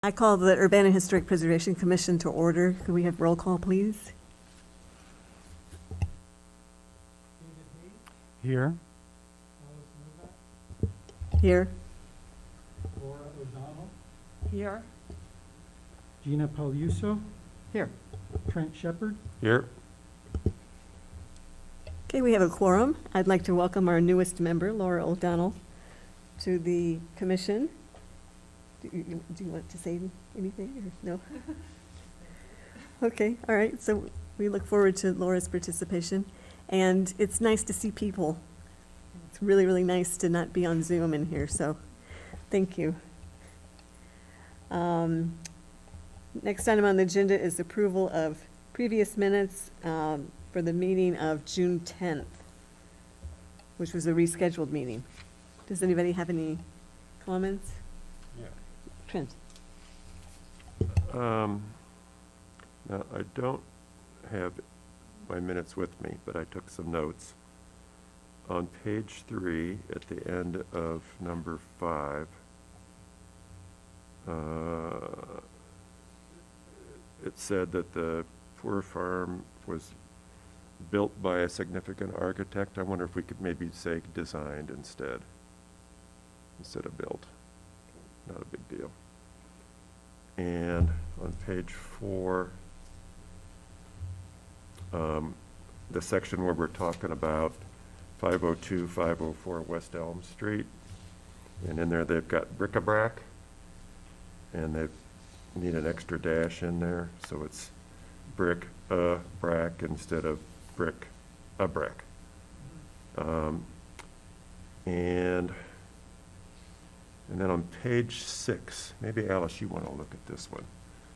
I call the Urbana Historic Preservation Commission to order. Could we have roll call, please? Here. Here. Laura O'Donnell. Here. Gina Pagliuso. Here. Trent Shepard. Here. Okay, we have a quorum. I'd like to welcome our newest member, Laura O'Donnell, to the commission. Do you want to say anything, or no? Okay, all right, so we look forward to Laura's participation, and it's nice to see people. It's really, really nice to not be on Zoom in here, so thank you. Next item on the agenda is approval of previous minutes for the meeting of June 10th, which was a rescheduled meeting. Does anybody have any comments? Yeah. Trent? Now, I don't have my minutes with me, but I took some notes. On page 3, at the end of number 5, it said that the Poor Farm was built by a significant architect. I wonder if we could maybe say designed instead of built. Not a big deal. And on page 4, the section where we're talking about 502, 504 West Elm Street, and in there they've got bric-a-brac, and they need an extra dash in there, so it's bric-a-brac instead of bric-a-brac. And then on page 6, maybe Alice, you want to look at this one,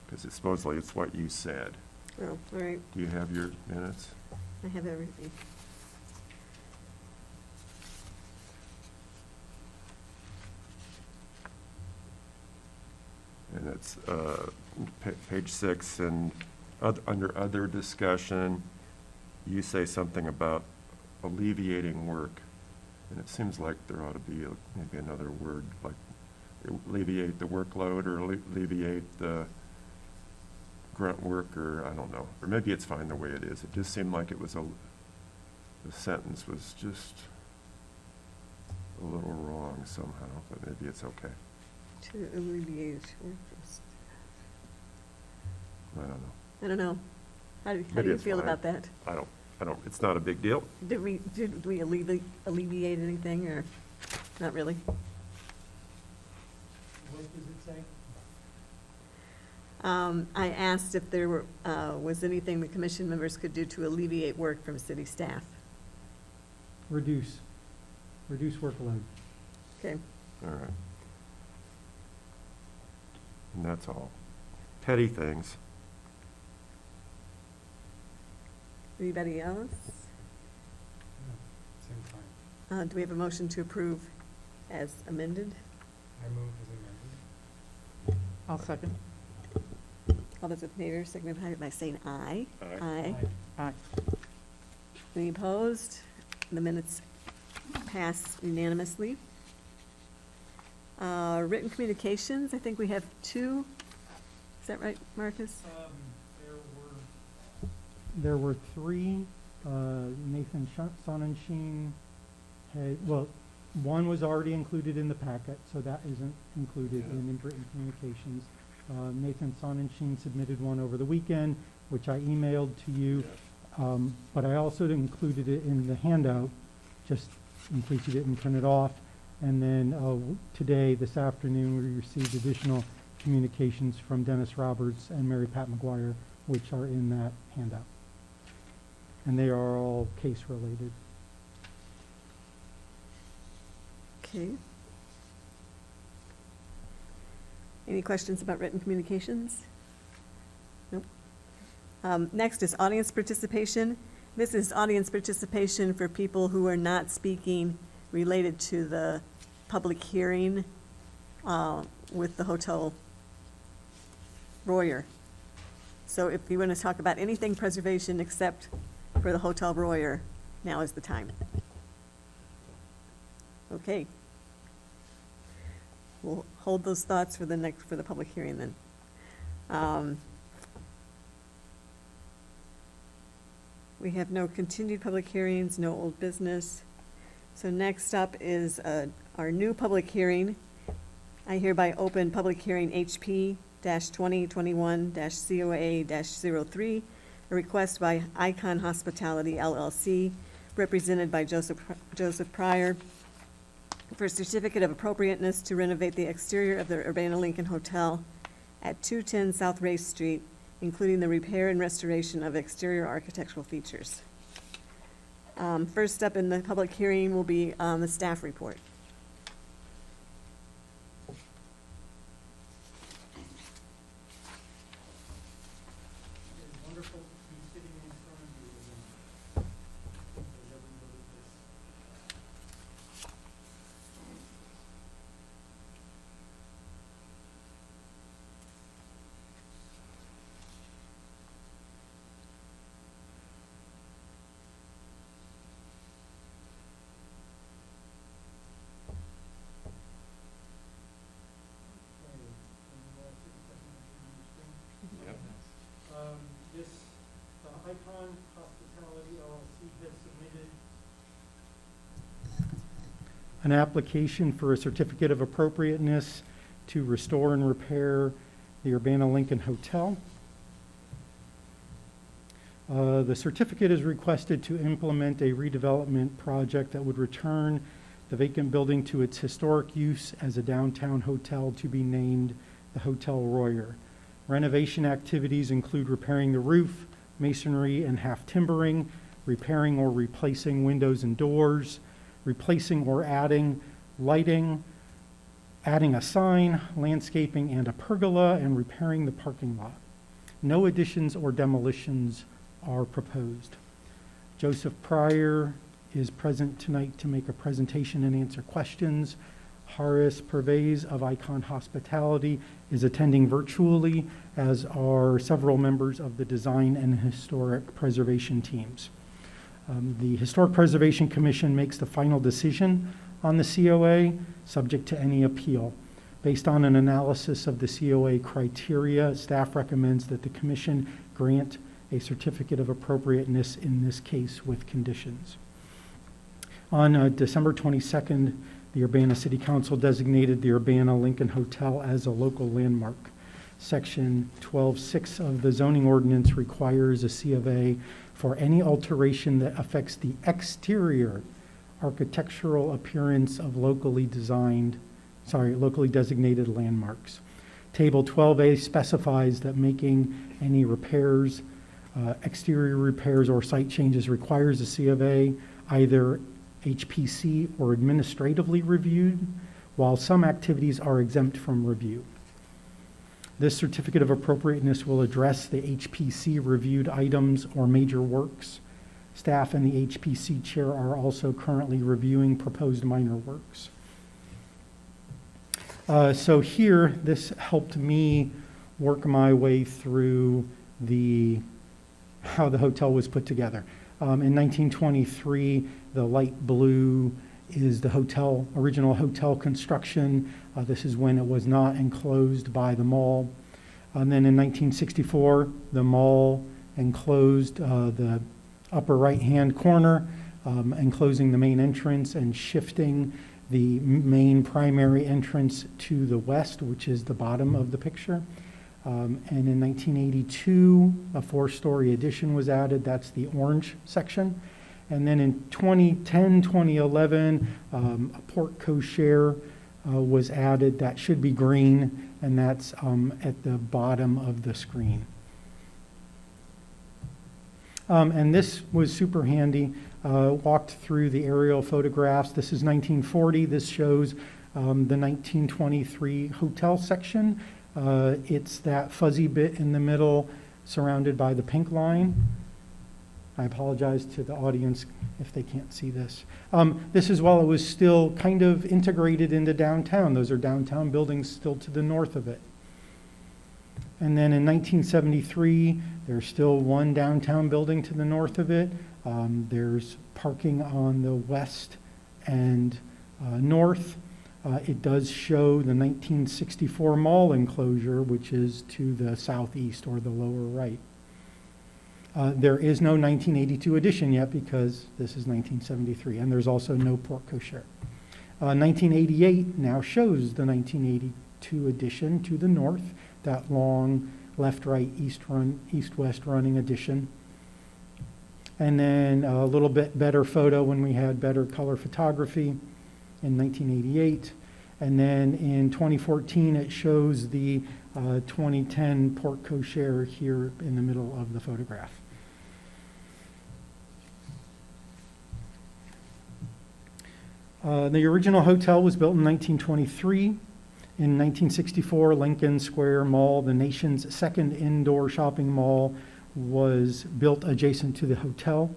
because it's supposedly it's what you said. Oh, all right, Do you have your minutes? I have everything. And it's page 6, and under other discussion, you say something about alleviating work. And it seems like there ought to be maybe another word, like alleviate the workload or alleviate the grunt work, or I don't know. Or maybe it's fine the way it is. It just seemed like it was the sentence was just a little wrong somehow, but maybe it's okay. To alleviate workforce. I don't know. I don't know. How do Maybe you it's feel fine. about that? I don't, it's not a big deal. Did we alleviate anything, or not really? What does it say? I asked if there was anything the commission members could do to alleviate work from city staff. Reduce workload. Okay, All right. And that's all. Petty things. anybody else? Same time. Do we have a motion to approve as amended? I move as amended. I'll second. All those in favor signify by saying aye. Aye. Aye. Any opposed? The minutes pass unanimously. Written communications, I think we have 2. Is that right, Marcus? There were 3. Nathan Sonnenschein one was already included in the packet, so that isn't included in written communications. Nathan Sonnenschein submitted one over the weekend, which I emailed to you, but I also included it in the handout, just in case you didn't print it off. And then today, this afternoon, we received additional communications from Dennis Roberts and Mary Pat McGuire, which are in that handout. And they are all case-related. Okay. Any questions about written communications? Nope. Next is audience participation. This is audience participation for people who are not speaking related to the public hearing with the Hotel Royer. So if you want to talk about anything preservation except for the Hotel Royer, now is the time. Okay. we'll hold those thoughts for the public hearing then. We have no continued public hearings, no old business. So next up is our new public hearing. I hereby open public hearing HP-2021-COA-03, a request by Icon Hospitality LLC, represented by Joseph Pryor, for a certificate of appropriateness to renovate the exterior of the Urbana Lincoln Hotel at 210 South Race Street, including the repair and restoration of exterior architectural features. First up in the public hearing will be the staff report. It's wonderful to be sitting in front of you again. This, Icon Hospitality LLC has submitted an application for a certificate of appropriateness to restore and repair the Urbana Lincoln Hotel. The certificate is requested to implement a redevelopment project that would return the vacant building to its historic use as a downtown hotel to be named the Hotel Royer. Renovation activities include repairing the roof, masonry and half timbering, repairing or replacing windows and doors, replacing or adding lighting, adding a sign, landscaping and a pergola, and repairing the parking lot. No additions or demolitions are proposed. Joseph Pryor is present tonight to make a presentation and answer questions. Horace Pervez of Icon Hospitality is attending virtually, as are several members of the design and historic preservation teams. The Historic Preservation Commission makes the final decision on the COA, subject to any appeal. Based on an analysis of the COA criteria, staff recommends that the commission grant a certificate of appropriateness in this case with conditions. On December 22nd, the Urbana City Council designated the Urbana Lincoln Hotel as a local landmark. Section 12.6 of the zoning ordinance requires a C of A for any alteration that affects the exterior architectural appearance of locally designated landmarks. Table 12A specifies that making any repairs, exterior repairs or site changes requires a C of A, either HPC or administratively reviewed, while some activities are exempt from review. This certificate of appropriateness will address the HPC reviewed items or major works. Staff and the HPC chair are also currently reviewing proposed minor works. So here, this helped me work my way through how the hotel was put together. In 1923, the light blue is the original hotel construction. This is when it was not enclosed by the mall. And then in 1964, the mall enclosed the upper right-hand corner, enclosing the main entrance and shifting the main primary entrance to the west, which is the bottom of the picture. And in 1982, a 4-story addition was added. That's the orange section. And then in 2010, 2011, a porte cochere was added. That should be green, and that's at the bottom of the screen. And this was super handy. Walked through the aerial photographs. This is 1940. This shows the 1923 hotel section. It's that fuzzy bit in the middle surrounded by the pink line. I apologize to the audience if they can't see this. This is while it was still kind of integrated into downtown. Those are downtown buildings still to the north of it. And then in 1973, there's still one downtown building to the north of it. There's parking on the west and north. It does show the 1964 mall enclosure, which is to the southeast or the lower right. There is no 1982 addition yet because this is 1973, and there's also no porte cochere. 1988 now shows the 1982 addition to the north, that long left-right, east-west running addition. And then a little bit better photo when we had better color photography in 1988. And then in 2014, it shows the 2010 porte cochere here in the middle of the photograph. The original hotel was built in 1923. In 1964, Lincoln Square Mall, the nation's second indoor shopping mall, was built adjacent to the hotel.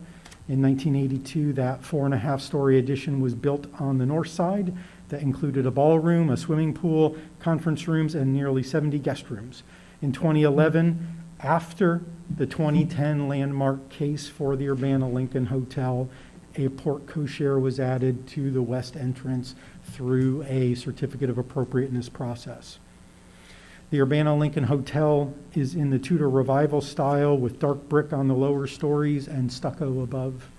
In 1982, that 4.5-story addition was built on the north side that included a ballroom, a swimming pool, conference rooms, and nearly 70 guest rooms. In 2011, after the 2010 landmark case for the Urbana Lincoln Hotel, a porte cochere was added to the west entrance through a certificate of appropriateness process. The Urbana Lincoln Hotel is in the Tudor Revival style with dark brick on the lower stories and stucco above.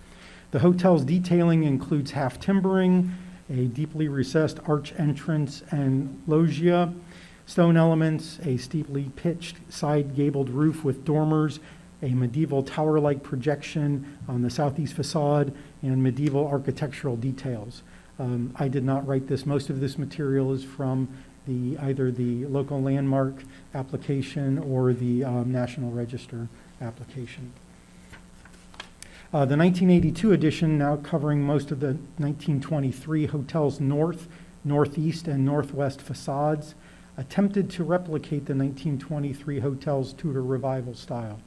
The hotel's detailing includes half timbering, a deeply recessed arch entrance and loggia, stone elements, a steeply pitched side gabled roof with dormers, a medieval tower-like projection on the southeast facade, and medieval architectural details. I did not write this. Most of this material is from either the local landmark application or the National Register application. The 1982 edition, now covering most of the 1923 hotel's north, northeast, and northwest facades, attempted to replicate the 1923 hotel's Tudor Revival style.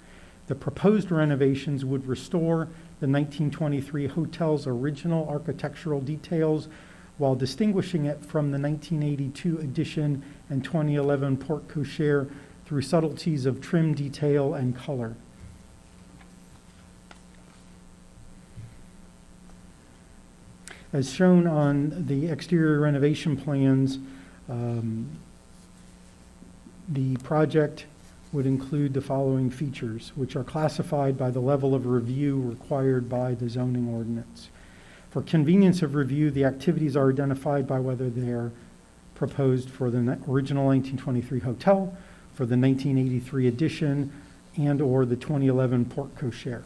The proposed renovations would restore the 1923 hotel's original architectural details while distinguishing it from the 1982 edition and 2011 porte cochere through subtleties of trim detail and color. As shown on the exterior renovation plans, the project would include the following features, which are classified by the level of review required by the zoning ordinance. For convenience of review, the activities are identified by whether they're proposed for the original 1923 hotel, for the 1983 edition, and or the 2011 porte cochere.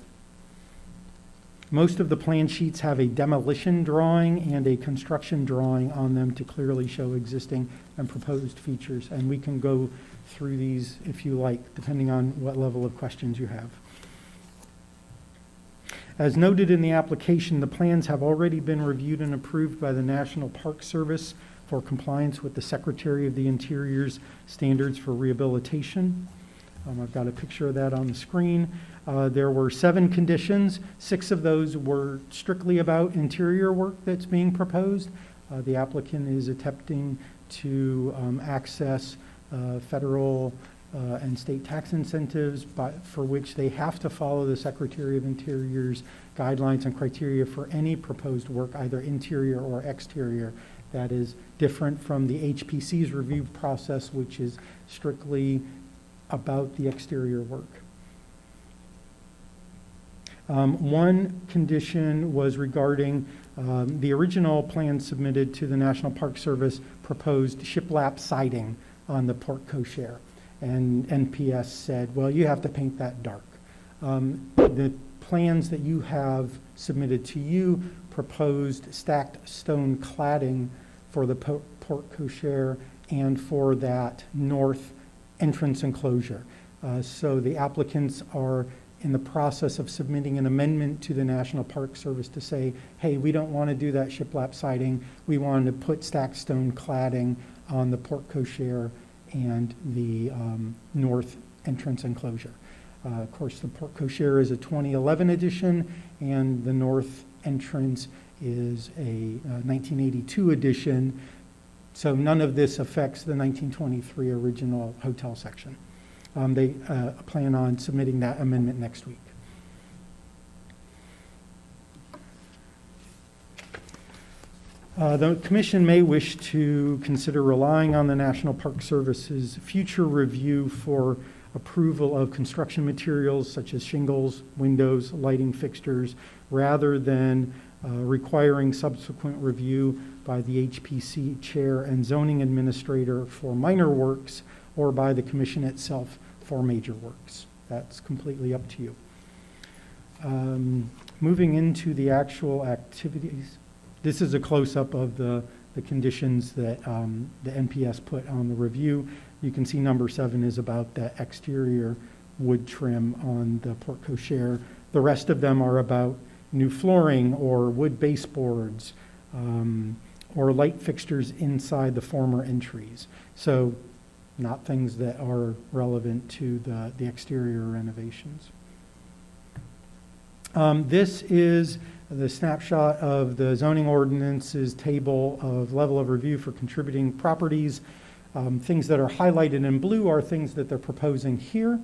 Most of the plan sheets have a demolition drawing and a construction drawing on them to clearly show existing and proposed features, and we can go through these if you like, depending on what level of questions you have. As noted in the application, the plans have already been reviewed and approved by the National Park Service for compliance with the Secretary of the Interior's standards for rehabilitation. I've got a picture of that on the screen. There were 7 conditions. 6 of those were strictly about interior work that's being proposed. The applicant is attempting to access federal and state tax incentives for which they have to follow the Secretary of Interior's guidelines and criteria for any proposed work, either interior or exterior. That is different from the HPC's review process, which is strictly about the exterior work. One condition was regarding the original plan submitted to the National Park Service proposed shiplap siding on the porte cochere. And NPS said, well, you have to paint that dark. The plans that you have submitted to you proposed stacked stone cladding for the porte cochere and for that north entrance enclosure. So the applicants are in the process of submitting an amendment to the National Park Service to say, hey, we don't want to do that shiplap siding. We want to put stacked stone cladding on the porte cochere and the north entrance enclosure. Of course, the porte cochere is a 2011 edition, and the north entrance is a 1982 edition. So none of this affects the 1923 original hotel section. They plan on submitting that amendment next week. The commission may wish to consider relying on the National Park Service's future review for approval of construction materials such as shingles, windows, lighting fixtures, rather than requiring subsequent review by the HPC chair and zoning administrator for minor works, or by the commission itself for major works. That's completely up to you. Moving into the actual activities, this is a close-up of the conditions that the NPS put on the review. You can see number 7 is about the exterior wood trim on the porte cochere. The rest of them are about new flooring or wood baseboards, or light fixtures inside the former entries. So not things that are relevant to the exterior renovations. This is the snapshot of the zoning ordinances table of level of review for contributing properties. Things that are highlighted in blue are things that they're proposing here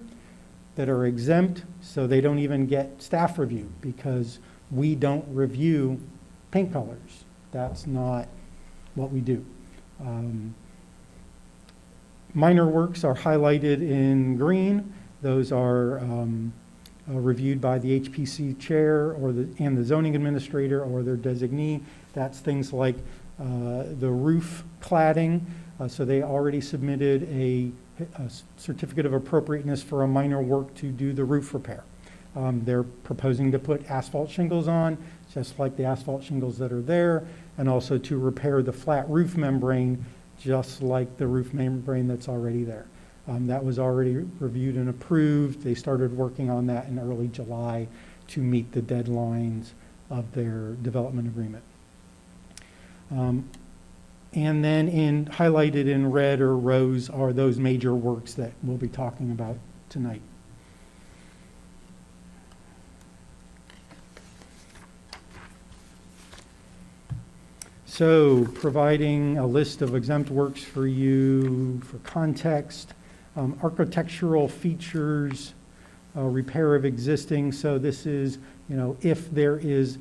that are exempt, so they don't even get staff review because we don't review paint colors. That's not what we do. Minor works are highlighted in green. Those are reviewed by the HPC chair and the zoning administrator or their designee. That's things like the roof cladding. So they already submitted a certificate of appropriateness for a minor work to do the roof repair. They're proposing to put asphalt shingles on, just like the asphalt shingles that are there, and also to repair the flat roof membrane, just like the roof membrane that's already there. That was already reviewed and approved. They started working on that in early July to meet the deadlines of their development agreement. And then highlighted in red or rose are those major works that we'll be talking about tonight. So providing a list of exempt works for you for context. Architectural features, repair of existing. So this is, if there is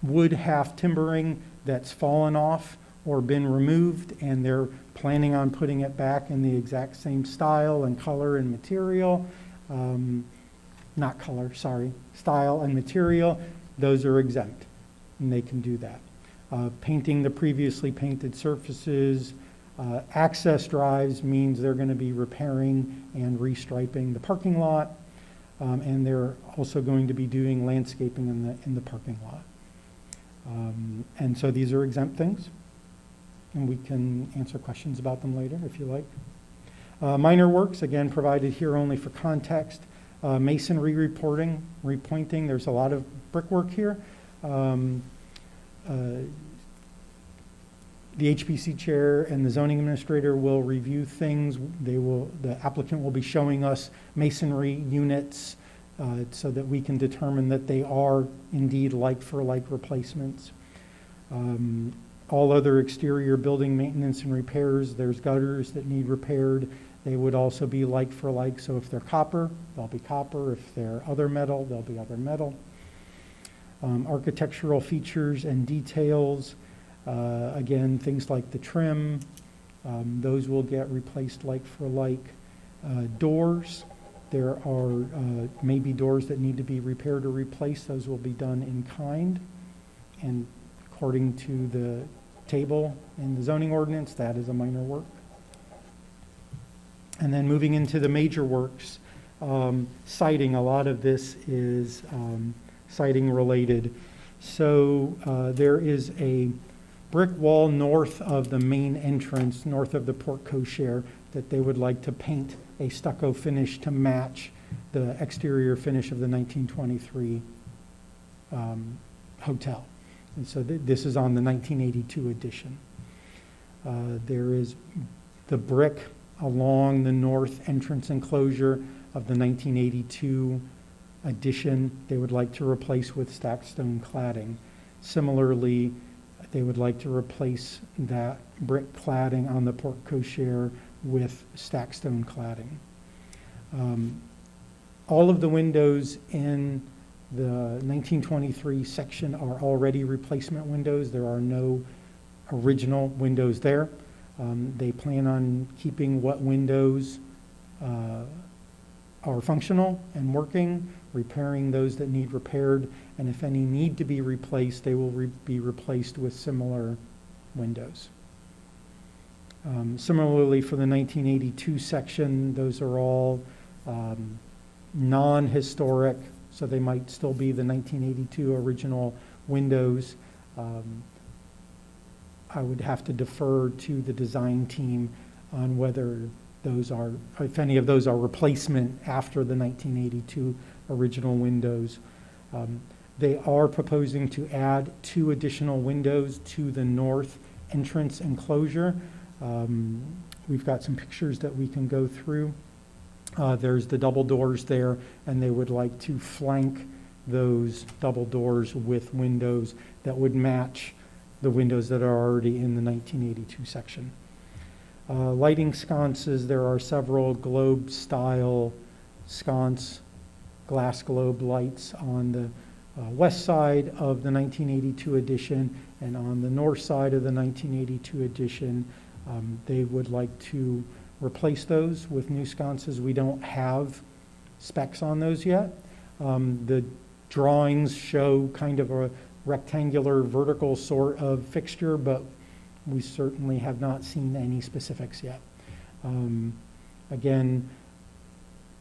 wood half timbering that's fallen off or been removed and they're planning on putting it back in the exact same style and color and material, style and material, those are exempt and they can do that. Painting the previously painted surfaces. Access drives means they're going to be repairing and restriping the parking lot, and they're also going to be doing landscaping in the parking lot. And so these are exempt things, and we can answer questions about them later if you like. Minor works, again, provided here only for context. Masonry repointing, there's a lot of brickwork here. The HPC chair and the zoning administrator will review things. The applicant will be showing us masonry units so that we can determine that they are indeed like-for-like replacements. All other exterior building maintenance and repairs, there's gutters that need repaired. They would also be like-for-like, so if they're copper, they'll be copper. If they're other metal, they'll be other metal. Architectural features and details. Again, things like the trim, those will get replaced like for like. Doors, there are maybe doors that need to be repaired or replaced. Those will be done in kind. And according to the table in the zoning ordinance, that is a minor work. And then moving into the major works, siding, a lot of this is siding related. So there is a brick wall north of the main entrance, north of the porte cochere, that they would like to paint a stucco finish to match the exterior finish of the 1923 hotel. And so this is on the 1982 edition. There is the brick along the north entrance enclosure of the 1982 edition. They would like to replace with stacked stone cladding. Similarly, they would like to replace that brick cladding on the porte cochere with stacked stone cladding. All of the windows in the 1923 section are already replacement windows. There are no original windows there. They plan on keeping what windows are functional and working, repairing those that need repaired, and if any need to be replaced, they will be replaced with similar windows. Similarly, for the 1982 section, those are all non-historic, so they might still be the 1982 original windows. I would have to defer to the design team on whether those are, if any of those are replacement after the 1982 original windows. They are proposing to add 2 additional windows to the north entrance enclosure. We've got some pictures that we can go through. There's the double doors there, and they would like to flank those double doors with windows that would match the windows that are already in the 1982 section. Lighting sconces, there are several globe-style sconce glass globe lights on the west side of the 1982 edition, and on the north side of the 1982 edition, they would like to replace those with new sconces. We don't have specs on those yet. The drawings show kind of a rectangular vertical sort of fixture, but we certainly have not seen any specifics yet. Again,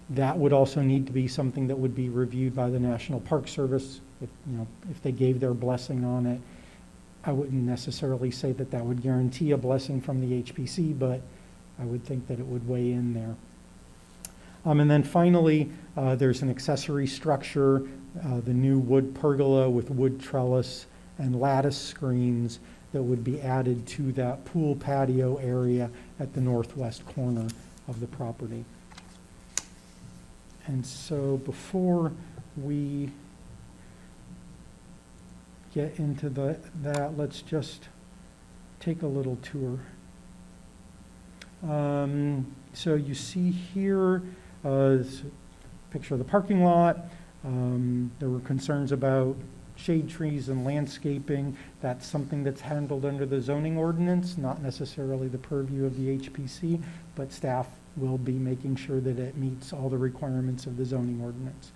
that would also need to be something that would be reviewed by the National Park Service. If they gave their blessing on it, I wouldn't necessarily say that that would guarantee a blessing from the HPC, but I would think that it would weigh in there. And then finally, there's an accessory structure, the new wood pergola with wood trellis and lattice screens that would be added to that pool patio area at the northwest corner of the property. And so before we get into that, let's just take a little tour. So you see here is a picture of the parking lot. There were concerns about shade trees and landscaping. That's something that's handled under the zoning ordinance, not necessarily the purview of the HPC, but staff will be making sure that it meets all the requirements of the zoning ordinance.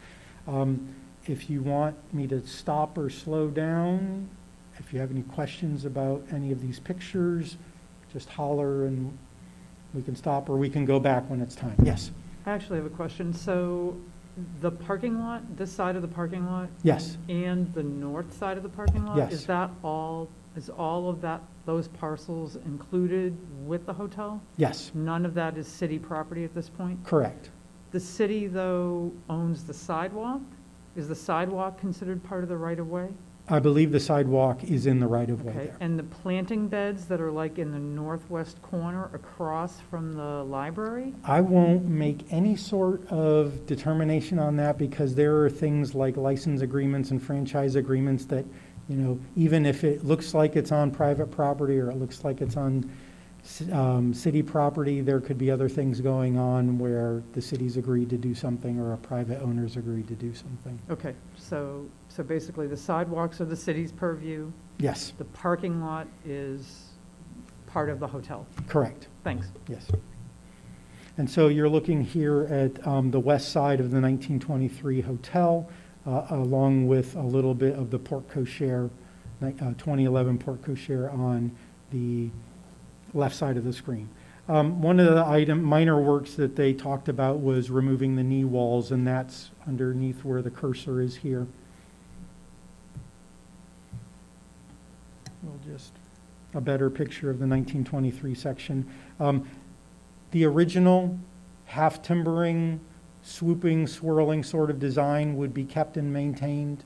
If you want me to stop or slow down, if you have any questions about any of these pictures, just holler and we can stop, or we can go back when it's time. Yes? I actually have a question. So the parking lot, this side of the parking lot Yes. and the north side of the parking lot? Yes. Is all of that, those parcels included with the hotel? Yes, None of that is city property at this point? correct. The city, though, owns the sidewalk? Is the sidewalk considered part of the right-of-way? I believe the sidewalk is in the right-of-way Okay, there. and the planting beds that are like in the northwest corner across from the library? I won't make any sort of determination on that because there are things like license agreements and franchise agreements that, even if it looks like it's on private property or it looks like it's on city property, there could be other things going on where the city's agreed to do something or a private owner's agreed to do something. Okay, so basically the sidewalks are the city's purview, Yes, the parking lot is part of the hotel. correct. Thanks. Yes. And so you're looking here at the west side of the 1923 hotel, along with a little bit of the Porte Cochere, 2011 Porte Cochere on the left side of the screen. One of the minor works that they talked about was removing the knee walls, and that's underneath where the cursor is here. We'll just, a better picture of the 1923 section. The original half timbering, swooping, swirling sort of design would be kept and maintained.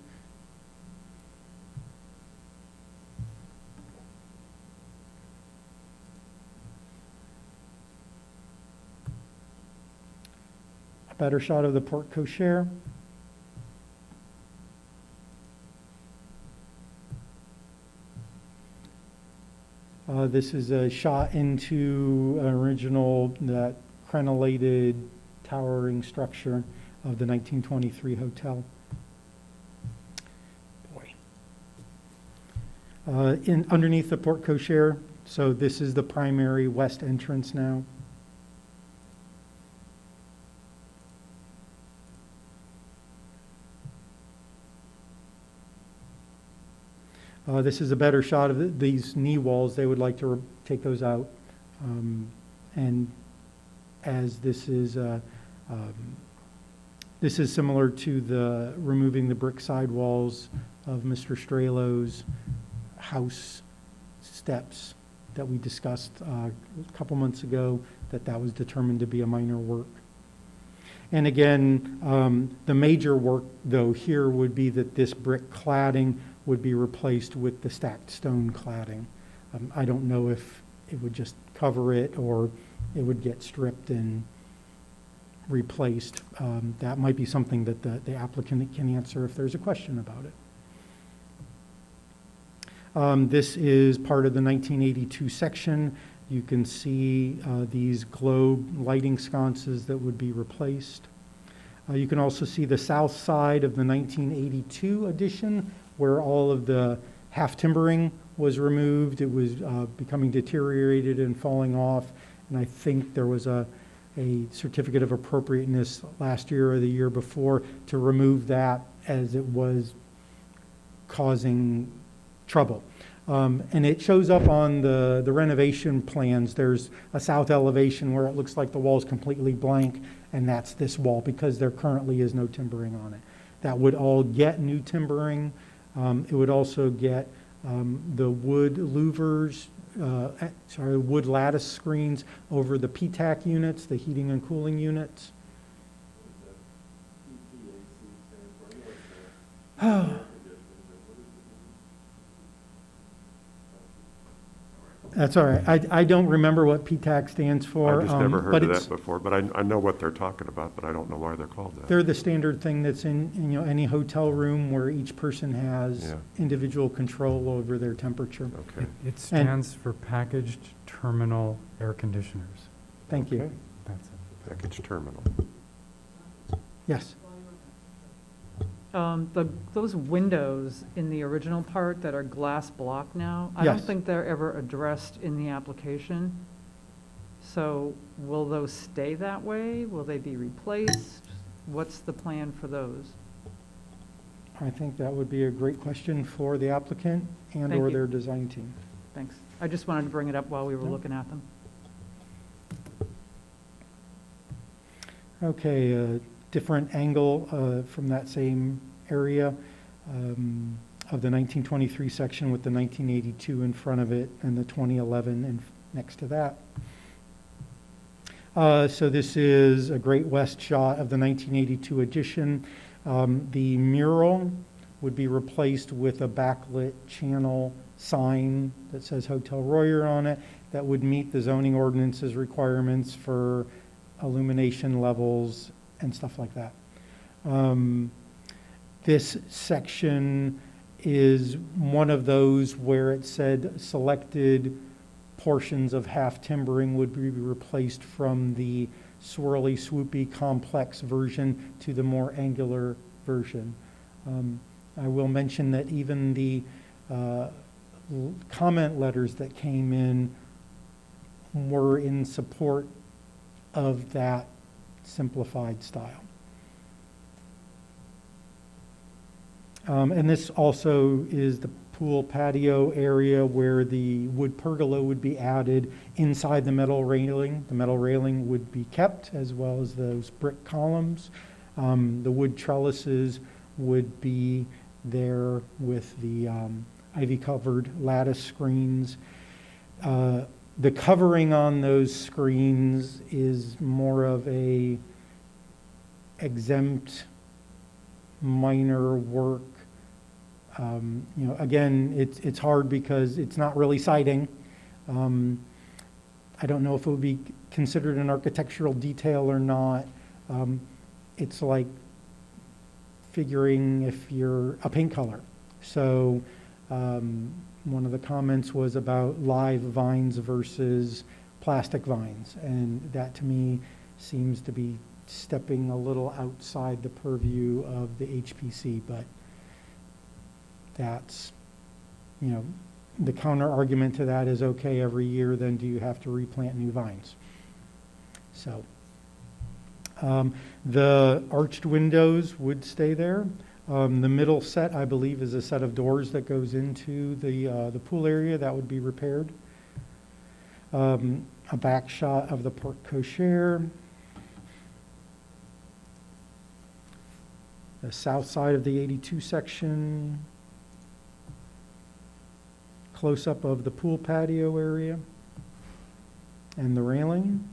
A better shot of the Porte Cochere. This is a shot into original, that crenellated towering structure of the 1923 hotel. Boy. Underneath the porte cochere, so this is the primary west entrance now. This is a better shot of these knee walls. They would like to take those out. And as this is similar to the removing the brick sidewalls of Mr. Stralo's house steps that we discussed a couple months ago, that was determined to be a minor work. And again, the major work, though, here would be that this brick cladding would be replaced with the stacked stone cladding. I don't know if it would just cover it or it would get stripped and replaced. That might be something that the applicant can answer if there's a question about it. This is part of the 1982 section. You can see these globe lighting sconces that would be replaced. You can also see the south side of the 1982 addition, where all of the half timbering was removed. It was becoming deteriorated and falling off, and I think there was a certificate of appropriateness last year or the year before to remove that as it was causing trouble. And it shows up on the renovation plans. There's a south elevation where it looks like the wall's completely blank, and that's this wall because there currently is no timbering on it. That would all get new timbering. It would also get the wood louvers, wood lattice screens over the PTAC units, the heating and cooling units. That's all right. I don't remember what PTAC stands for. I've just never heard but of it's- that before, but I know what they're talking about, but I don't know why they're called that. They're the standard thing that's in any hotel room where each person has Yeah. individual control over their temperature. Okay. It stands for Packaged Terminal Air Conditioners. Thank you. Okay. That's it. Package terminal. Yes. Those windows in the original part that are glass block now, I don't Yes. think they're ever addressed in the application. So will those stay that way? Will they be replaced? What's the plan for those? I think that would be a great question for the applicant Thank and/or you. their design team. Thanks. I just wanted to bring it up while we were Yeah. looking at them. Okay, a different angle from that same area of the 1923 section with the 1982 in front of it and the 2011 next to that. So this is a Great West shot of the 1982 addition. The mural would be replaced with a backlit channel sign that says Hotel Royer on it that would meet the zoning ordinance's requirements for illumination levels and stuff like that. This section is one of those where it said selected portions of half timbering would be replaced from the swirly, swoopy, complex version to the more angular version. I will mention that even the comment letters that came in were in support of that simplified style. And this also is the pool patio area where the wood pergola would be added inside the metal railing. The metal railing would be kept as well as those brick columns. The wood trellises would be there with the ivy-covered lattice screens. The covering on those screens is more of a exempt minor work. Again, it's hard because it's not really siding. I don't know if it would be considered an architectural detail or not. It's like figuring if you're a paint color. So one of the comments was about live vines versus plastic vines, and that to me seems to be stepping a little outside the purview of the HPC, but that's, The counter argument to that is, okay, every year, then do you have to replant new vines? So, the arched windows would stay there. The middle set, I believe, is a set of doors that goes into the pool area. That would be repaired. A back shot of the porte cochere. The south side of the 82 section. Close-up of the pool patio area and the railing.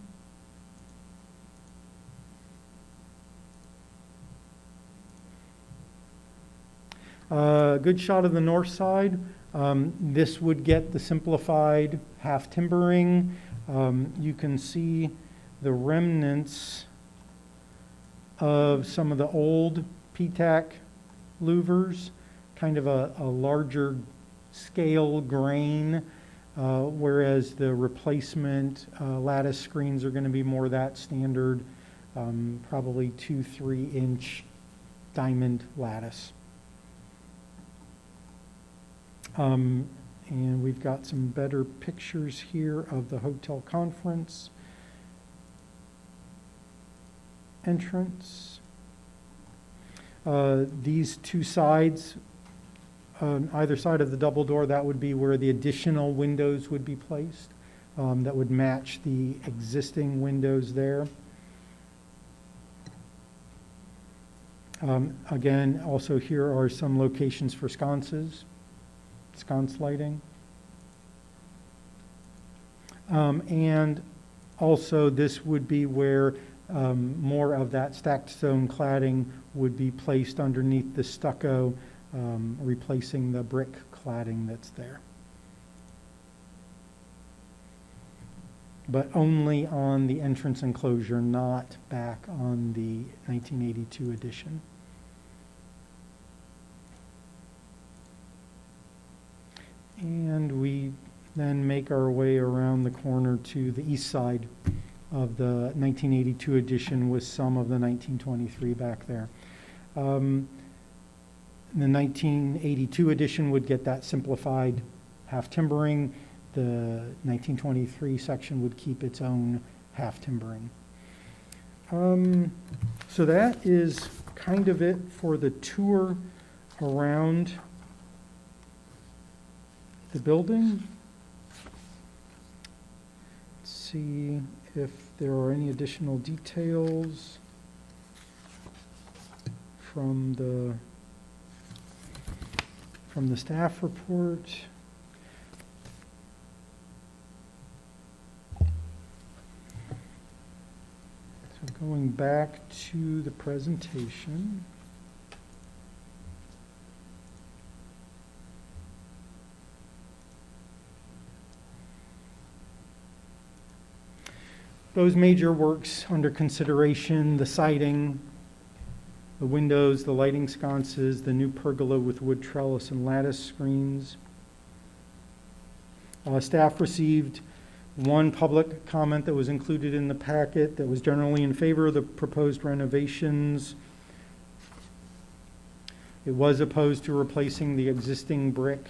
Good shot of the north side. This would get the simplified half timbering. You can see the remnants of some of the old PTAC louvers, kind of a larger scale grain, whereas the replacement lattice screens are going to be more that standard, probably 2-3 inch diamond lattice. And we've got some better pictures here of the hotel conference entrance. These two sides, on either side of the double door, that would be where the additional windows would be placed. That would match the existing windows there. Again, also here are some locations for sconces, sconce lighting. And also this would be where more of that stacked stone cladding would be placed underneath the stucco, replacing the brick cladding that's there. But only on the entrance enclosure, not back on the 1982 edition. And we then make our way around the corner to the east side of the 1982 edition with some of the 1923 back there. The 1982 edition would get that simplified half timbering. The 1923 section would keep its own half timbering. So that is kind of it for the tour around the building. Let's see if there are any additional details from the staff report. So going back to the presentation. Those major works under consideration: the siding, the windows, the lighting sconces, the new pergola with wood trellis and lattice screens. Staff received one public comment that was included in the packet that was generally in favor of the proposed renovations. It was opposed to replacing the existing brick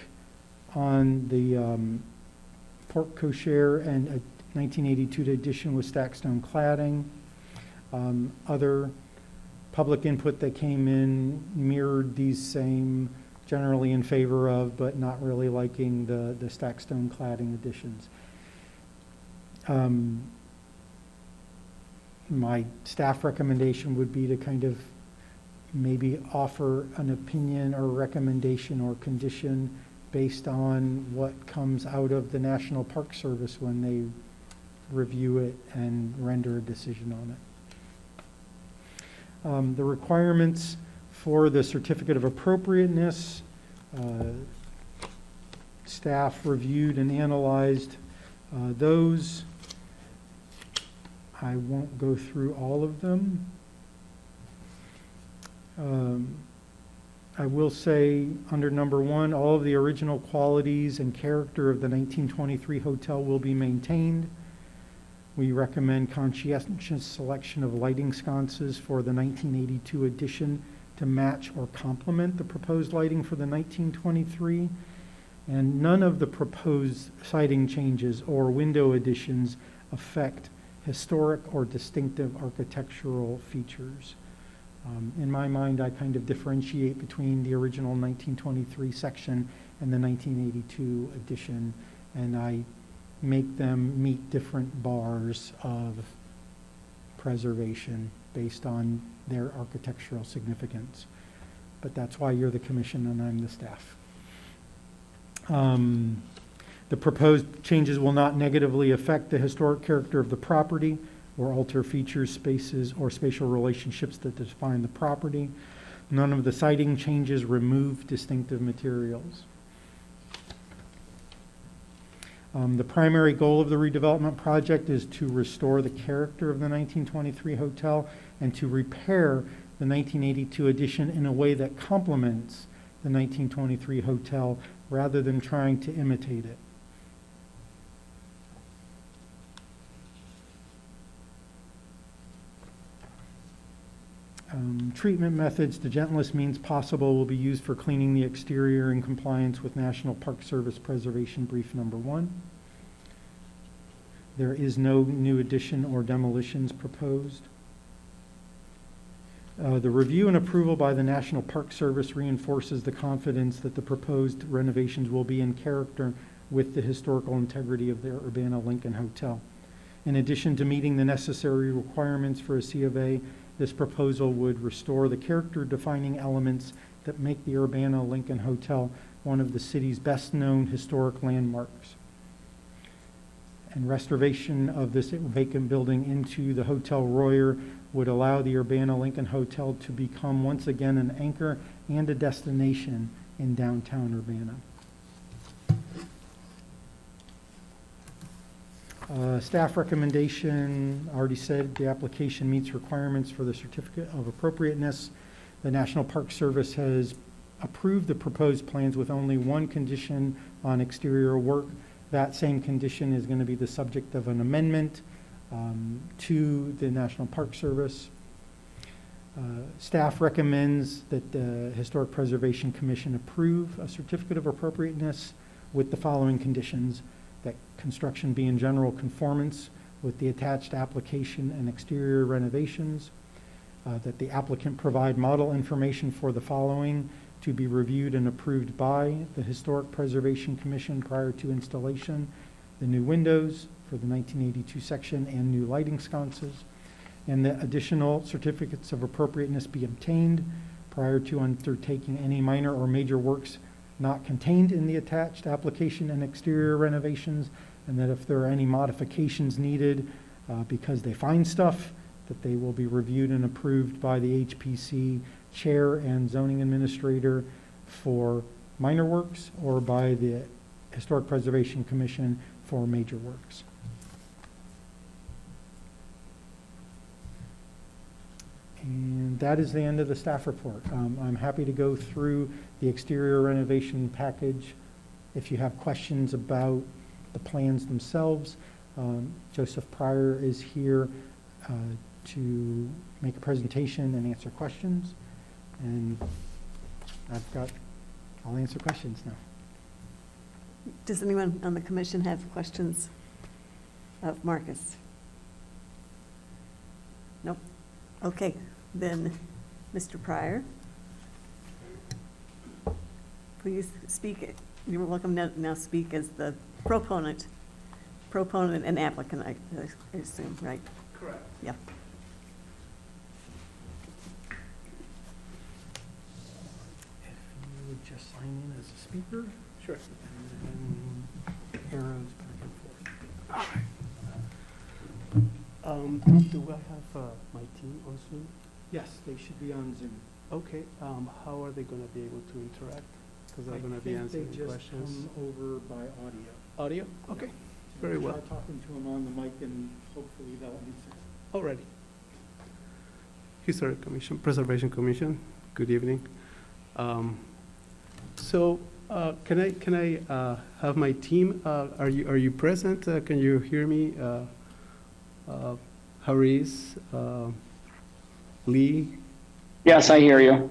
on the porte cochere and a 1982 edition with stacked stone cladding. Other public input that came in mirrored these same, generally in favor of, but not really liking the stacked stone cladding additions. My staff recommendation would be to kind of maybe offer an opinion or recommendation or condition based on what comes out of the National Park Service when they review it and render a decision on it. The requirements for the certificate of appropriateness, staff reviewed and analyzed those. I won't go through all of them. I will say under number 1, all of the original qualities and character of the 1923 hotel will be maintained. We recommend conscientious selection of lighting sconces for the 1982 edition to match or complement the proposed lighting for the 1923. And none of the proposed siding changes or window additions affect historic or distinctive architectural features. In my mind, I kind of differentiate between the original 1923 section and the 1982 addition, and I make them meet different bars of preservation based on their architectural significance. But that's why you're the commission and I'm the staff. The proposed changes will not negatively affect the historic character of the property or alter features, spaces, or spatial relationships that define the property. None of the siding changes remove distinctive materials. The primary goal of the redevelopment project is to restore the character of the 1923 hotel and to repair the 1982 addition in a way that complements the 1923 hotel rather than trying to imitate it. Treatment methods, the gentlest means possible, will be used for cleaning the exterior in compliance with National Park Service Preservation Brief Number 1. There is no new addition or demolitions proposed. The review and approval by the National Park Service reinforces the confidence that the proposed renovations will be in character with the historical integrity of the Urbana Lincoln Hotel. In addition to meeting the necessary requirements for a C of A, this proposal would restore the character-defining elements that make the Urbana Lincoln Hotel one of the city's best-known historic landmarks. And restoration of this vacant building into the Hotel Royer would allow the Urbana Lincoln Hotel to become once again an anchor and a destination in downtown Urbana. Staff recommendation, already said the application meets requirements for the certificate of appropriateness. The National Park Service has approved the proposed plans with only one condition on exterior work. That same condition is going to be the subject of an amendment to the National Park Service. Staff recommends that the Historic Preservation Commission approve a certificate of appropriateness with the following conditions: that construction be in general conformance with the attached application and exterior renovations, that the applicant provide model information for the following to be reviewed and approved by the Historic Preservation Commission prior to installation: the new windows for the 1982 section and new lighting sconces, and that additional certificates of appropriateness be obtained prior to undertaking any minor or major works not contained in the attached application and exterior renovations, and that if there are any modifications needed because they find stuff, that they will be reviewed and approved by the HPC chair and zoning administrator for minor works, or by the Historic Preservation Commission for major works. And that is the end of the staff report. I'm happy to go through the exterior renovation package if you have questions about the plans themselves. Joseph Pryor is here to make a presentation and answer questions. And I'll answer questions now. Does anyone on the commission have questions of Marcus? Nope. Okay, then, Mr. Pryor, please speak. You're welcome to now speak as the proponent and applicant, I assume, right? Correct. Yeah. If you would just sign in as a speaker, Sure. and then arrows back and forth. Do I have my team on Zoom? Yes, they should be on Zoom. Okay, how are they going to be able to interact? Because they're going to be answering I think they just questions. come over by audio. Audio? Okay, So very well. Try talking to them on the mic and hopefully they'll answer. Alrighty. Historic Commission, Preservation Commission, good evening. So, can I have my team, are you present? Can you hear me? Haris, Lee? Yes, I hear you.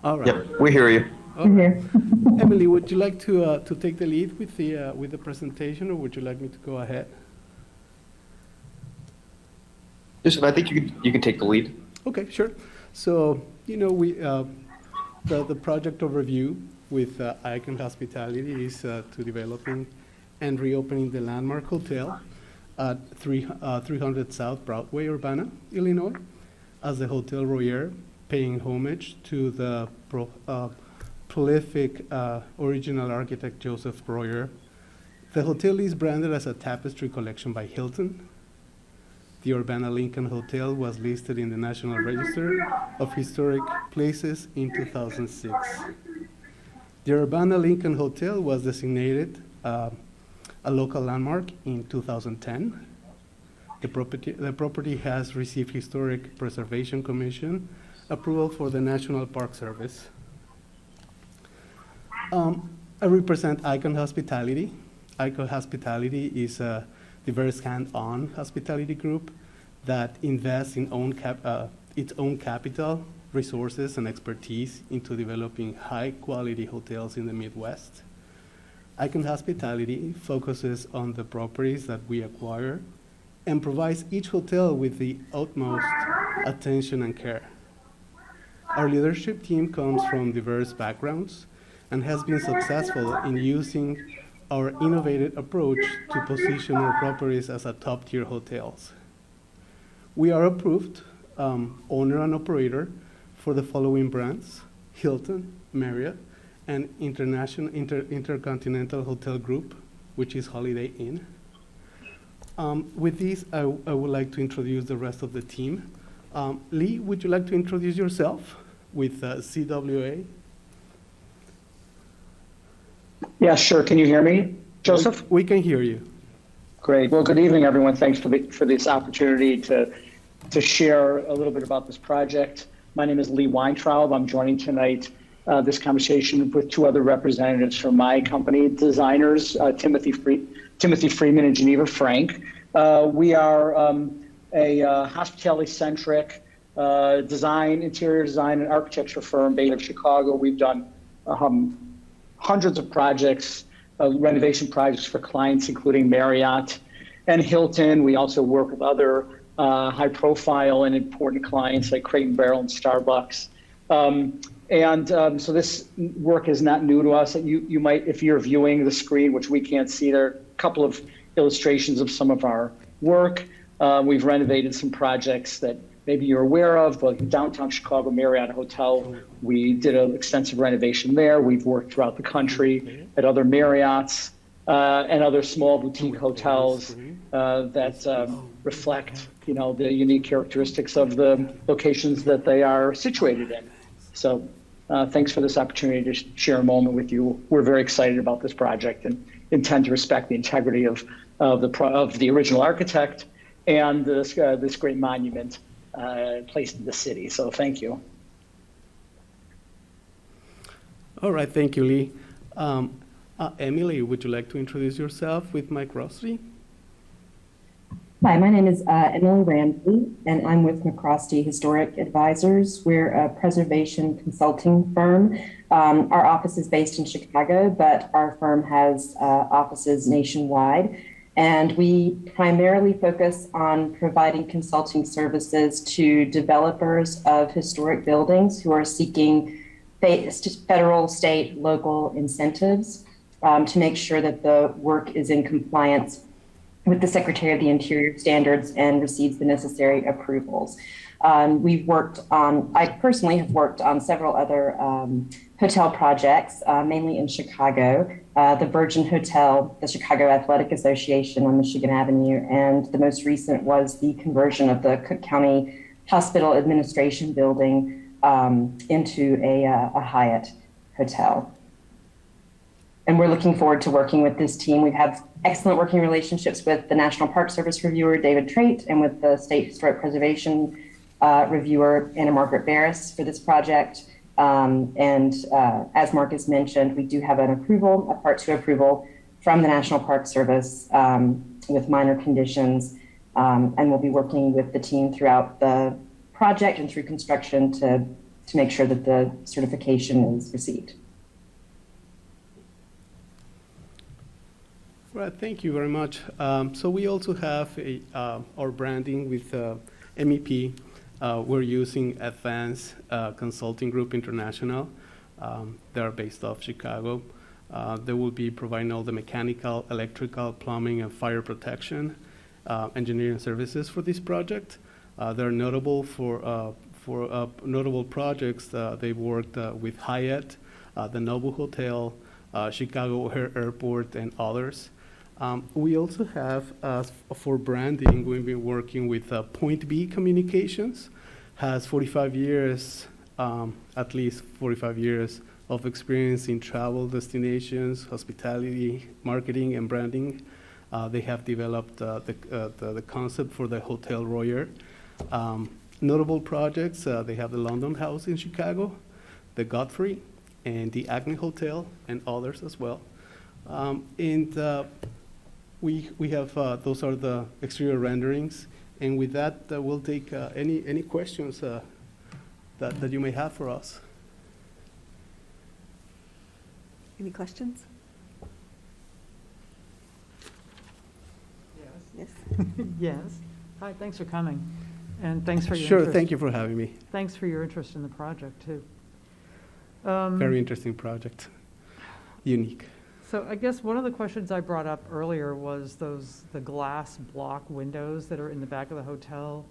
All right. Yep, we hear you. All right. Emily, would you like to take the lead with the presentation, or would you like me to go ahead? Joseph, I think you can take the lead. Okay, sure. So, we the project overview with Icon Hospitality is to developing and reopening the Landmark Hotel at 300 South Broadway, Urbana, Illinois, as the Hotel Royer, paying homage to the prolific original architect Joseph Royer. The hotel is branded as a Tapestry Collection by Hilton. The Urbana Lincoln Hotel was listed in the National Register of Historic Places in 2006. The Urbana Lincoln Hotel was designated a local landmark in 2010. The property has received Historic Preservation Commission approval for the National Park Service. I represent Icon Hospitality. Icon Hospitality is a diverse hand-on hospitality group that invests in its own capital, resources, and expertise into developing high-quality hotels in the Midwest. Icon Hospitality focuses on the properties that we acquire and provides each hotel with the utmost attention and care. Our leadership team comes from diverse backgrounds and has been successful in using our innovative approach to position our properties as a top-tier hotels. We are approved owner and operator for the following brands: Hilton, Marriott, and Intercontinental Hotel Group, which is Holiday Inn. With this, I would like to introduce the rest of the team. Lee, would you like to introduce yourself with CWA? Yeah, sure. Can you hear me, Joseph? We can hear you. Great. Well, good evening, everyone. Thanks for this opportunity to share a little bit about this project. My name is Lee Weintraub. I'm joining tonight this conversation with two other representatives from my company, designers, Timothy Freeman and Geneva Frank. We are a hospitality-centric interior design and architecture firm based in Chicago. We've done hundreds of projects, renovation projects for clients, including Marriott and Hilton. We also work with other high-profile and important clients like Crate & Barrel and Starbucks. So this work is not new to us. You might, if you're viewing the screen, which we can't see, there are a couple of illustrations of some of our work. We've renovated some projects that maybe you're aware of, like the downtown Chicago Marriott Hotel. We did an extensive renovation there. We've worked throughout the country at other Marriotts and other small boutique hotels that reflect, the unique characteristics of the locations that they are situated in. So thanks for this opportunity to share a moment with you. We're very excited about this project and intend to respect the integrity of the original architect and this great monument placed in the city. So thank you. All right, thank you, Lee. Emily, would you like to introduce yourself with Mike Rossi? Hi, my name is Emily Ramsey, and I'm with McCrosty Historic Advisors. We're a preservation consulting firm. Our office is based in Chicago, but our firm has offices nationwide. And we primarily focus on providing consulting services to developers of historic buildings who are seeking federal, state, local incentives to make sure that the work is in compliance with the Secretary of the Interior standards and receives the necessary approvals. I personally have worked on several other hotel projects, mainly in Chicago, the Virgin Hotel, the Chicago Athletic Association on Michigan Avenue, and the most recent was the conversion of the Cook County Hospital Administration Building into a Hyatt hotel. And we're looking forward to working with this team. We've had excellent working relationships with the National Park Service reviewer, David Trait, and with the State Historic Preservation reviewer, Anna Margaret Barris, for this project. As Marcus mentioned, we do have an approval, a Part 2 approval from the National Park Service with minor conditions. And we'll be working with the team throughout the project and through construction to make sure that the certification is received. Right, thank you very much. So we also have our branding with MEP. We're using Advanced Consulting Group International. They're based off Chicago. They will be providing all the mechanical, electrical, plumbing, and fire protection engineering services for this project. They're notable for notable projects. They've worked with Hyatt, the Nobu Hotel, Chicago O'Hare Airport, and others. We also have, for branding, we've been working with Point B Communications, has 45 years, at least 45 years of experience in travel destinations, hospitality, marketing, and branding. They have developed the concept for the Hotel Royer. Notable projects, they have the London House in Chicago, the Godfrey, and the Acme Hotel, and others as well. We have, those are the exterior renderings. And with that, we'll take any questions that you may have for us. Any questions? Yes. Yes. Hi, thanks for coming, and thanks for your Sure, interest. thank you for having me. Thanks for your interest in the project, too. Very interesting project, unique. So I guess one of the questions I brought up earlier was the glass block windows that are in the back of the hotel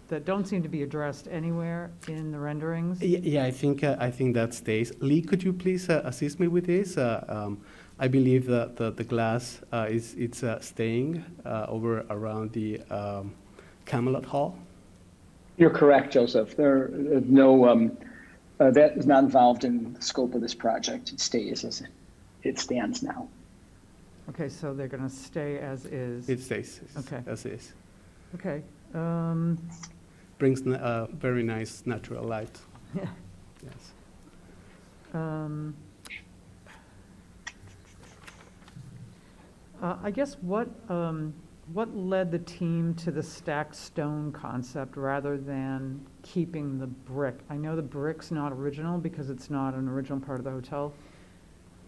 that don't seem to be addressed anywhere in the renderings. Yeah, I think that stays. Lee, could you please assist me with this? I believe that the glass it's staying over around the Camelot Hall. You're correct, Joseph. There no that is not involved in the scope of this project. It stays as it stands now. Okay, so they're going to stay as is. It stays Okay. as is. Okay. Brings very nice natural light. Yeah. Yes. I guess what led the team to the stacked stone concept rather than keeping the brick? I know the brick's not original because it's not an original part of the hotel,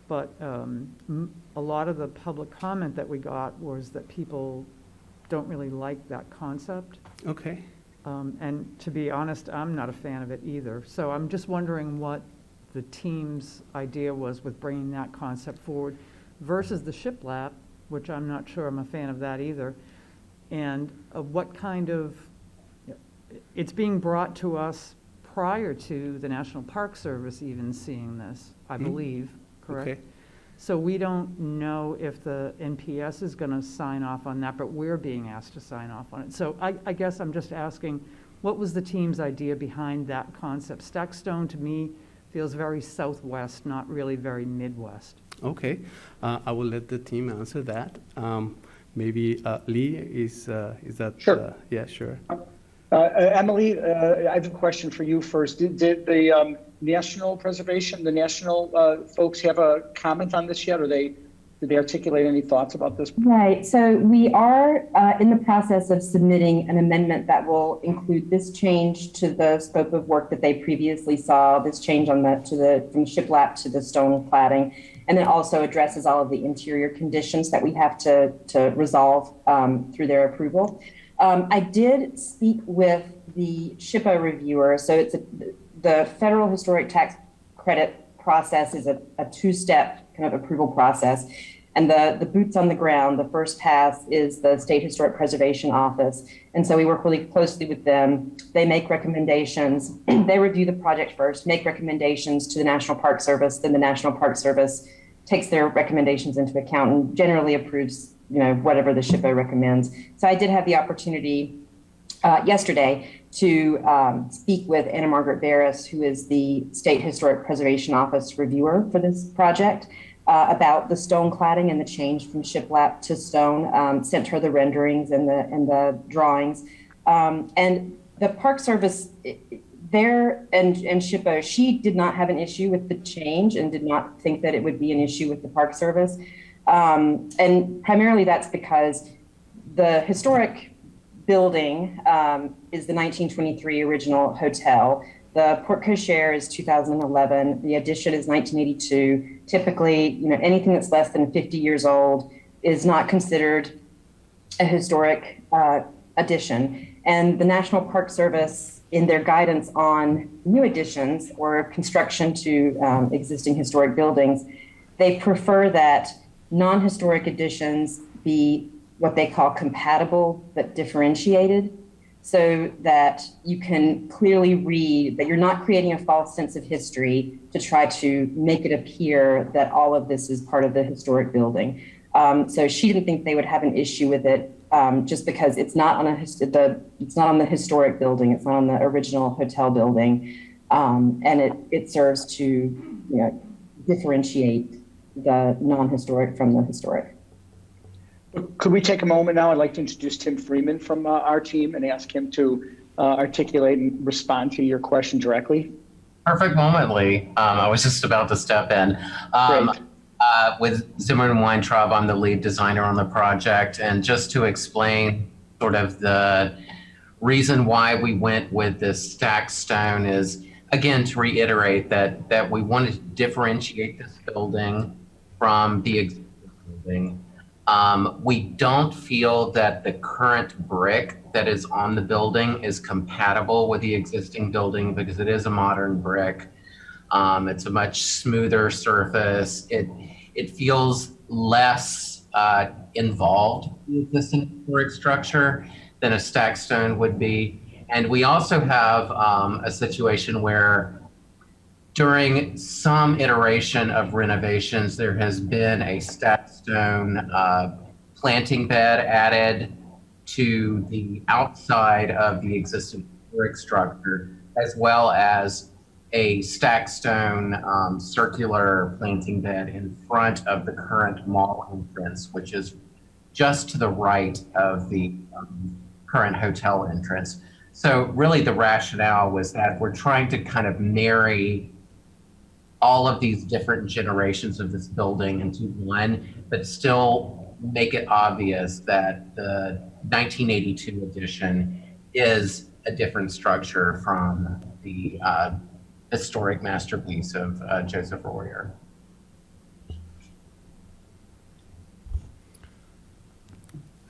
but a lot of the public comment that we got was that people don't really like that concept. Okay. And to be honest, I'm not a fan of it either. So I'm just wondering what the team's idea was with bringing that concept forward versus the shiplap, which I'm not sure I'm a fan of that either. And what kind of, it's being brought to us prior to the National Park Service even seeing this, I believe, correct? Okay. So we don't know if the NPS is going to sign off on that, but we're being asked to sign off on it. So I guess I'm just asking, what was the team's idea behind that concept? Stacked stone to me feels very southwest, not really very midwest. Okay. I will let the team answer that. Maybe Lee, is that? Sure. Yeah, sure. Emily, I have a question for you first. Did the National Preservation, the national folks have a comment on this yet? Or did they articulate any thoughts about this? Right. So we are in the process of submitting an amendment that will include this change to the scope of work that they previously saw, this change on from shiplap to the stone cladding, and it also addresses all of the interior conditions that we have to resolve through their approval. I did speak with the SHPA reviewer. So the Federal Historic Tax Credit process is a two-step kind of approval process. And the boots on the ground, the first pass is the State Historic Preservation Office. And so we work really closely with them. They make recommendations. They review the project first, make recommendations to the National Park Service. Then the National Park Service takes their recommendations into account and generally approves, whatever the SHPA recommends. So I did have the opportunity yesterday to speak with Anna Margaret Barris, who is the State Historic Preservation Office reviewer for this project, about the stone cladding and the change from shiplap to stone. Sent her the renderings and the drawings. And the Park Service there and SHPA, she did not have an issue with the change and did not think that it would be an issue with the Park Service. And primarily that's because the historic building is the 1923 original hotel. The porte cochere is 2011. The addition is 1982. Typically, anything that's less than 50 years old is not considered a historic addition. And the National Park Service, in their guidance on new additions or construction to existing historic buildings, they prefer that non-historic additions be what they call compatible but differentiated, so that you can clearly read that you're not creating a false sense of history to try to make it appear that all of this is part of the historic building. So she didn't think they would have an issue with it just because it's not on it's not on the historic building, it's not on the original hotel building, and it serves to differentiate the non-historic from the historic. Could we take a moment now? I'd like to introduce Tim Freeman from our team and ask him to articulate and respond to your question directly. Perfect moment, Lee. I was just about to step in. Great. With Zimmerman Weintraub, I'm the lead designer on the project. And just to explain sort of the reason why we went with this stacked stone is, again, to reiterate that we wanted to differentiate this building from the existing building. We don't feel that the current brick that is on the building is compatible with the existing building because it is a modern brick. It's a much smoother surface. It feels less involved in the existing historic structure than a stacked stone would be. And we also have a situation where during some iteration of renovations, there has been a stacked stone planting bed added to the outside of the existing brick structure, as well as a stacked stone circular planting bed in front of the current mall entrance, which is just to the right of the current hotel entrance. So really the rationale was that we're trying to kind of marry all of these different generations of this building into one, but still make it obvious that the 1982 edition is a different structure from the historic masterpiece of Joseph Royer.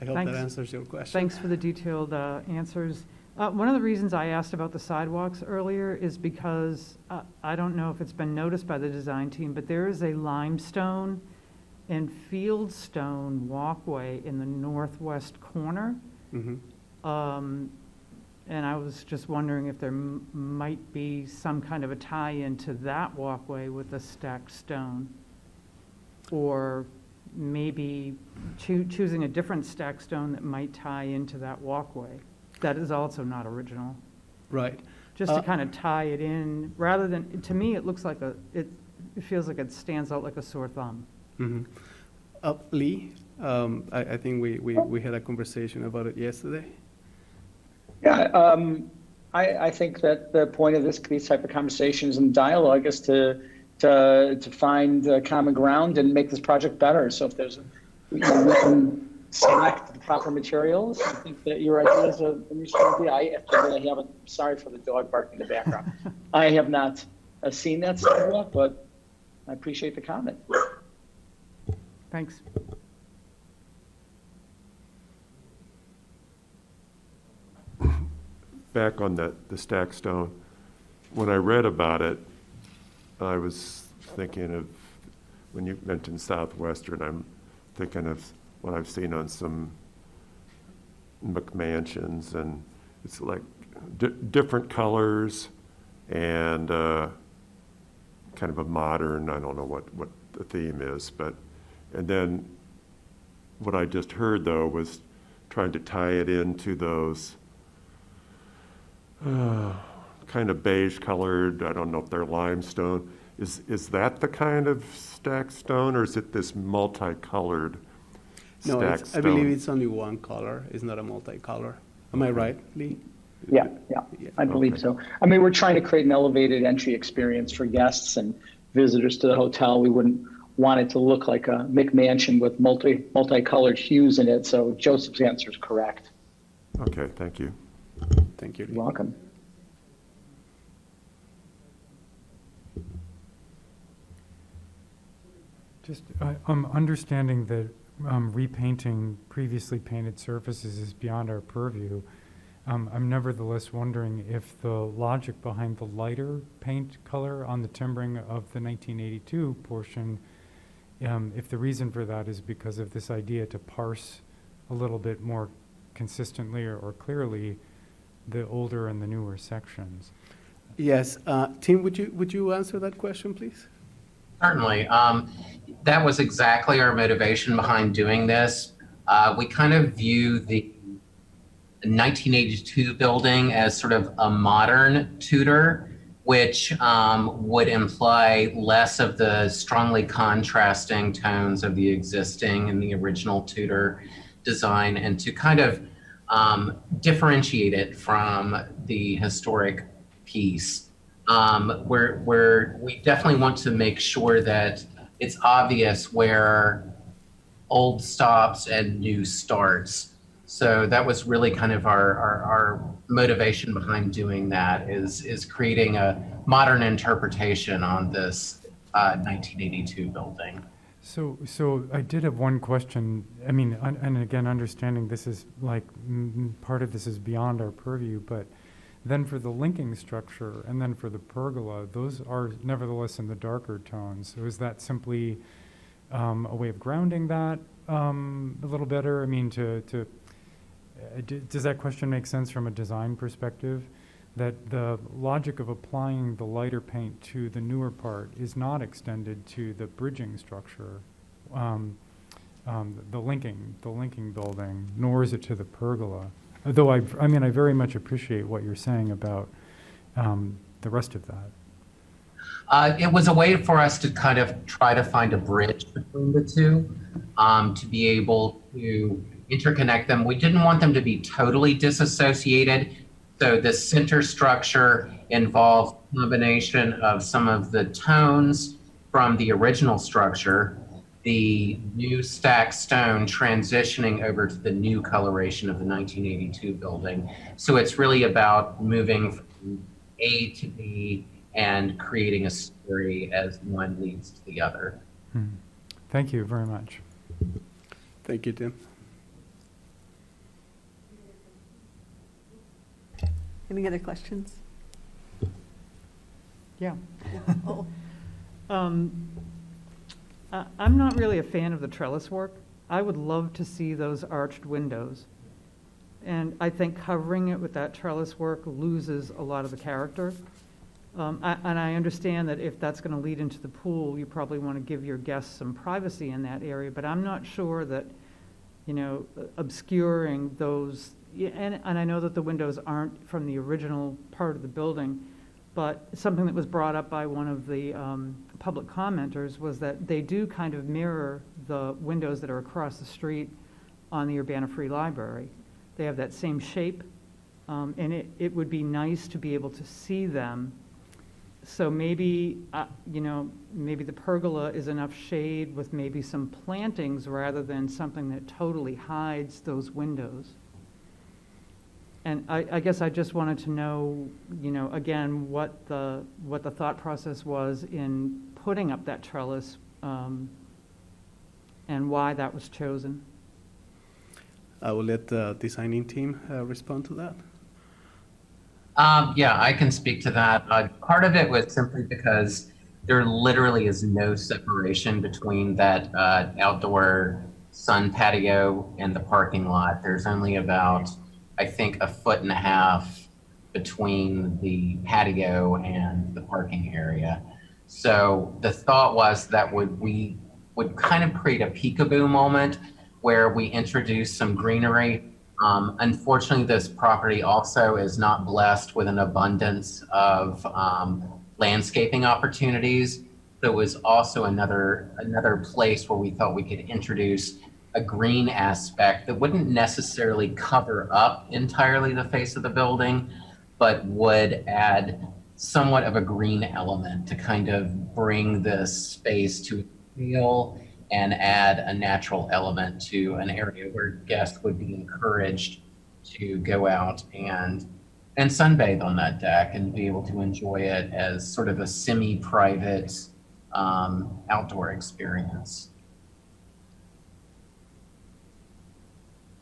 I hope Thanks. that answers your question. Thanks for the detailed answers. One of the reasons I asked about the sidewalks earlier is because I don't know if it's been noticed by the design team, but there is a limestone and fieldstone walkway in the northwest corner. Mm-hmm. And I was just wondering if there might be some kind of a tie-in to that walkway with the stacked stone, or maybe choosing a different stacked stone that might tie into that walkway. That is also not original. Right. Just to kind of tie it in, rather than, to me, it looks like it feels like it stands out like a sore thumb. Mm-hmm. Lee, I think we had a conversation about it yesterday. Yeah, I think that the point of these type of conversations and dialogue is to find common ground and make this project better. So if we can select the proper materials, I think that your idea is a interesting idea. Sorry for the dog barking in the background. I have not seen that sidewalk, but I appreciate the comment. Thanks. Back on the stacked stone, when I read about it, I was thinking of, when you mentioned Southwestern, I'm thinking of what I've seen on some McMansions, and it's like different colors and kind of a modern, I don't know what the theme is, and then what I just heard though was trying to tie it into those kind of beige colored, I don't know if they're limestone. Is that the kind of stacked stone, or is it this multicolored No, stacked stone? I believe it's only one color. It's not a multicolor. Am I right, Lee? Yeah, I believe so. I mean, we're trying to create an elevated entry experience for guests and visitors to the hotel. We wouldn't want it to look like a McMansion with multicolored hues in it. So Joseph's answer is correct. Okay, thank you. Thank you, Lee. You're welcome. Just, I'm understanding that repainting previously painted surfaces is beyond our purview, I'm nevertheless wondering if the logic behind the lighter paint color on the timbering of the 1982 portion, if the reason for that is because of this idea to parse a little bit more consistently or clearly the older and the newer sections. Yes, Tim, would you answer that question, please? Certainly. That was exactly our motivation behind doing this. We kind of view the 1982 building as sort of a modern Tudor, which would imply less of the strongly contrasting tones of the existing and the original Tudor design, and to kind of differentiate it from the historic piece. We definitely want to make sure that it's obvious where old stops and new starts. So that was really kind of our motivation behind doing that, is creating a modern interpretation on this 1982 building. So I did have one question. I mean, and again, understanding this is like part of this is beyond our purview, but then for the linking structure and then for the pergola, those are nevertheless in the darker tones. So is that simply a way of grounding that a little better? I mean, does that question make sense from a design perspective? That the logic of applying the lighter paint to the newer part is not extended to the bridging structure, the linking building, nor is it to the pergola. Though I very much appreciate what you're saying about the rest of that. It was a way for us to kind of try to find a bridge between the two, to be able to interconnect them. We didn't want them to be totally disassociated. So the center structure involved a combination of some of the tones from the original structure, the new stacked stone transitioning over to the new coloration of the 1982 building. So it's really about moving from A to B and creating a story as one leads to the other. Thank you very much. Thank you, Tim. Any other questions? Yeah. Oh, I'm not really a fan of the trellis work. I would love to see those arched windows. And I think covering it with that trellis work loses a lot of the character. And I understand that if that's going to lead into the pool, you probably want to give your guests some privacy in that area, but I'm not sure that, obscuring those, and I know that the windows aren't from the original part of the building, but something that was brought up by one of the public commenters was that they do kind of mirror the windows that are across the street on the Urbana Free Library. They have that same shape, and it would be nice to be able to see them. So maybe, maybe the pergola is enough shade with maybe some plantings rather than something that totally hides those windows. And I guess I just wanted to know, again, what the thought process was in putting up that trellis, and why that was chosen. I will let the designing team respond to that. Yeah, I can speak to that. Part of it was simply because there literally is no separation between that outdoor sun patio and the parking lot. There's only about, I think, 1.5 feet between the patio and the parking area. So the thought was that we would kind of create a peekaboo moment where we introduce some greenery. Unfortunately, this property also is not blessed with an abundance of landscaping opportunities. There was also another place where we thought we could introduce a green aspect that wouldn't necessarily cover up entirely the face of the building, but would add somewhat of a green element to kind of bring this space to feel and add a natural element to an area where guests would be encouraged to go out and sunbathe on that deck and be able to enjoy it as sort of a semi-private outdoor experience.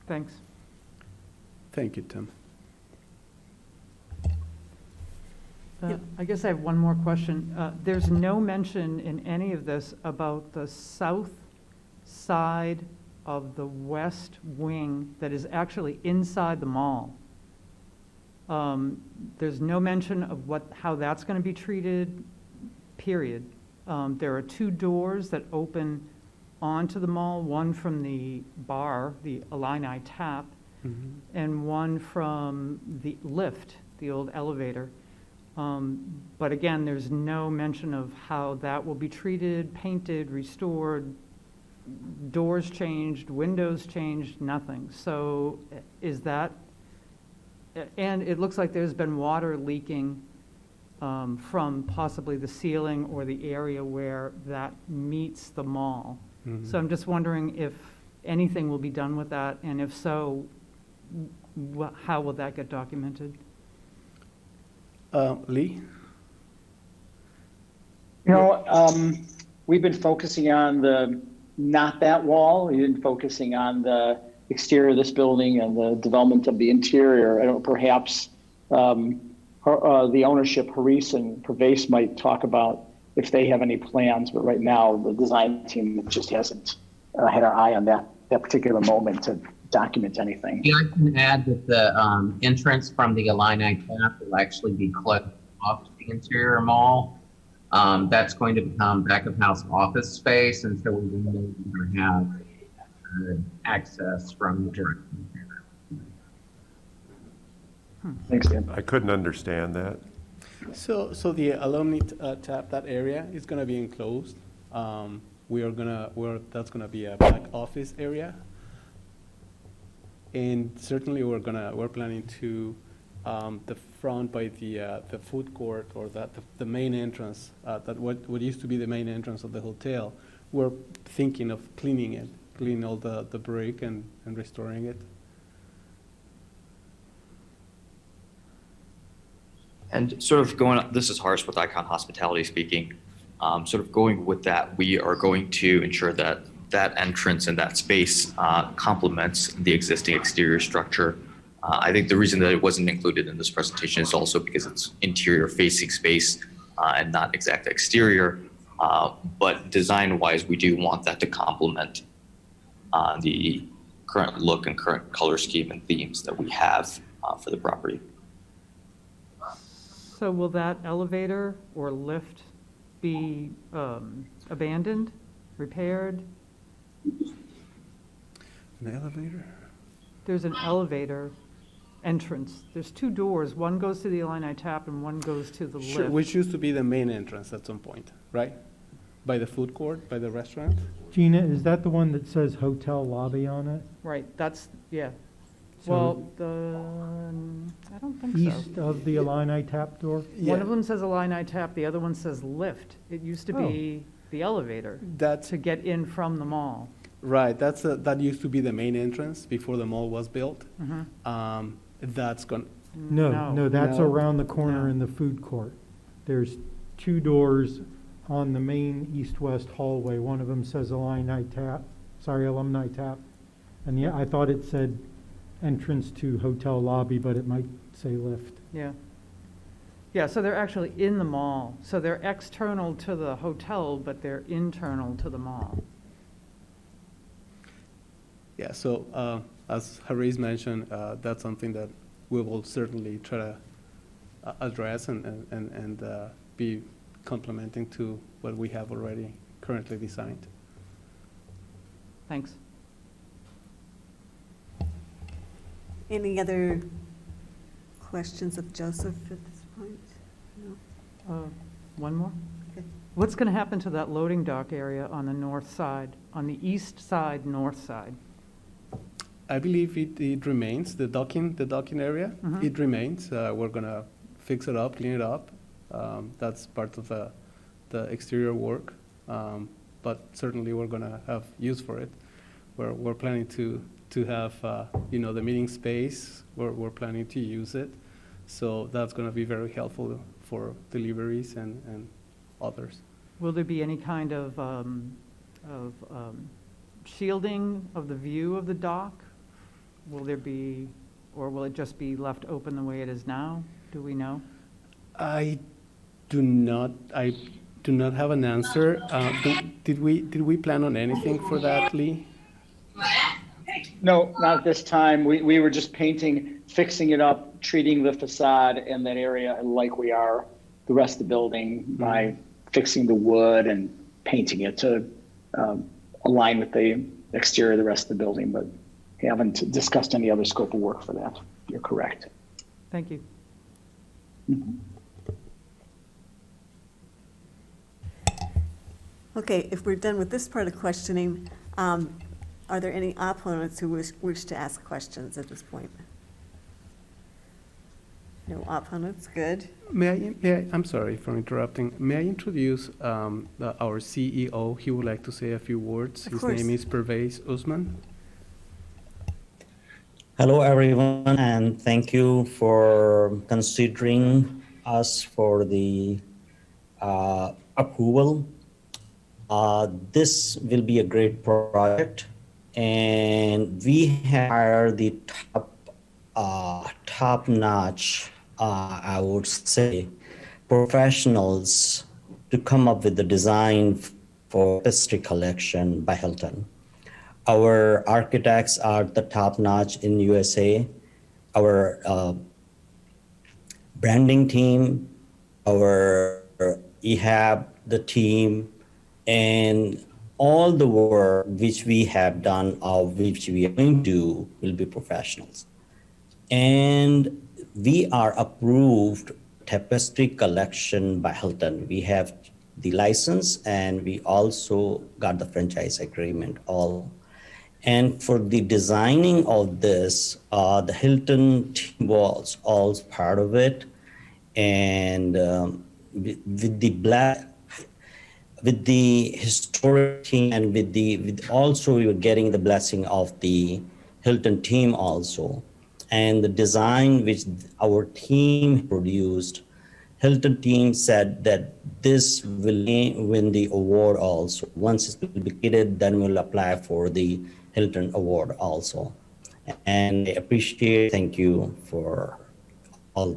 Thanks. Thank you, Tim. Yep. I guess I have one more question. There's no mention in any of this about the south side of the west wing that is actually inside the mall. There's no mention of how that's going to be treated, period. There are two doors that open onto the mall, one from the bar, the Illini Tap, and one from the lift, the old elevator. But again, there's no mention of how that will be treated, painted, restored, doors changed, windows changed, nothing. So is that, and it looks like there's been water leaking from possibly the ceiling or the area where that meets the mall. So I'm just wondering if anything will be done with that, and if so, how will that get documented? Lee? We've been focusing on not that wall. We've been focusing on the exterior of this building and the development of the interior. I don't know, perhaps the ownership, Haris and Pervase, might talk about if they have any plans, but right now the design team just hasn't had our eye on that particular moment to document anything. Yeah, I can add that the entrance from the Illini Tap will actually be closed off to the interior mall. That's going to become back of house office space, and so we will no longer have access from the direct. Thanks, Dan. I couldn't understand that. So the alumni tap, that area is gonna be enclosed. That's gonna be a back office area. And certainly we're planning to, the front by the food court, or the main entrance, that what used to be the main entrance of the hotel, we're thinking of cleaning all the brick and restoring it. And sort of this is Harsh with Icon Hospitality speaking. Sort of going with that, we are going to ensure that that entrance and that space complements the existing exterior structure. I think the reason that it wasn't included in this presentation is also because it's interior facing space and not exact exterior. But design-wise, we do want that to complement the current look and current color scheme and themes that we have for the property. So will that elevator or lift be abandoned, repaired? An elevator? There's an elevator entrance. There's two doors. One goes to the Illini Tap and one goes to the Sure, lift. which used to be the main entrance at some point, right? By the food court, by the restaurant? Gina, is that the one that says hotel lobby on it? Right, that's, yeah. So Well, I don't think so. East of the Illini Tap door? One of them says Illini Tap, the other one says lift. It used to be the elevator That's to get in from the mall. right. That used to be the main entrance before the mall was built. That's gone. No, that's No. around the corner No. in the food court. There's two doors on the main east-west hallway. One of them says Alumni Tap. And yeah, I thought it said entrance to hotel lobby, but it might say lift. Yeah. Yeah, so they're actually in the mall. So they're external to the hotel, but they're internal to the mall. Yeah, so as Haris mentioned, that's something that we will certainly try to address and be complementing to what we have already currently designed. Thanks. Any other questions of Joseph at this point? No? One more? Okay. What's going to happen to that loading dock area on the north side, on the east side, north side? I believe it remains, the docking area, it remains. We're gonna fix it up, clean it up. That's part of the exterior work. But certainly we're gonna have use for it. We're planning to have, the meeting space, we're planning to use it. So that's gonna be very helpful for deliveries and others. Will there be any kind of shielding of the view of the dock will there be, or will it just be left open the way it is now? Do we know? I do not have an answer. Did we plan on anything for that, Lee? No, not at this time. We were just painting, fixing it up, treating the facade in that area like we are the rest of the building by fixing the wood and painting it to align with the exterior of the rest of the building, but haven't discussed any other scope of work for that. You're correct. Thank you. Okay, if we're done with this part of questioning, are there any opponents who wish to ask questions at this point? No opponents, good. I'm sorry for interrupting. May I introduce our CEO? He would like to say a few words. Of His course. name is Pervez Usman. Hello, everyone, and thank you for considering us for the approval. This will be a great project, and we hire the top-notch, I would say, professionals to come up with the design for Tapestry Collection by Hilton. Our architects are the top-notch in USA. Our branding team, our EHAB, the team, and all the work which we have done or which we are going to do will be professionals. And we are approved Tapestry Collection by Hilton. We have the license and we also got the franchise agreement all. And for the designing of this, the Hilton team was all part of it. And with the historic team and with also you're getting the blessing of the Hilton team also. And the design which our team produced, Hilton team said that this will win the award also. Once it's publicated, then we'll apply for the Hilton Award also. And I appreciate, thank you for all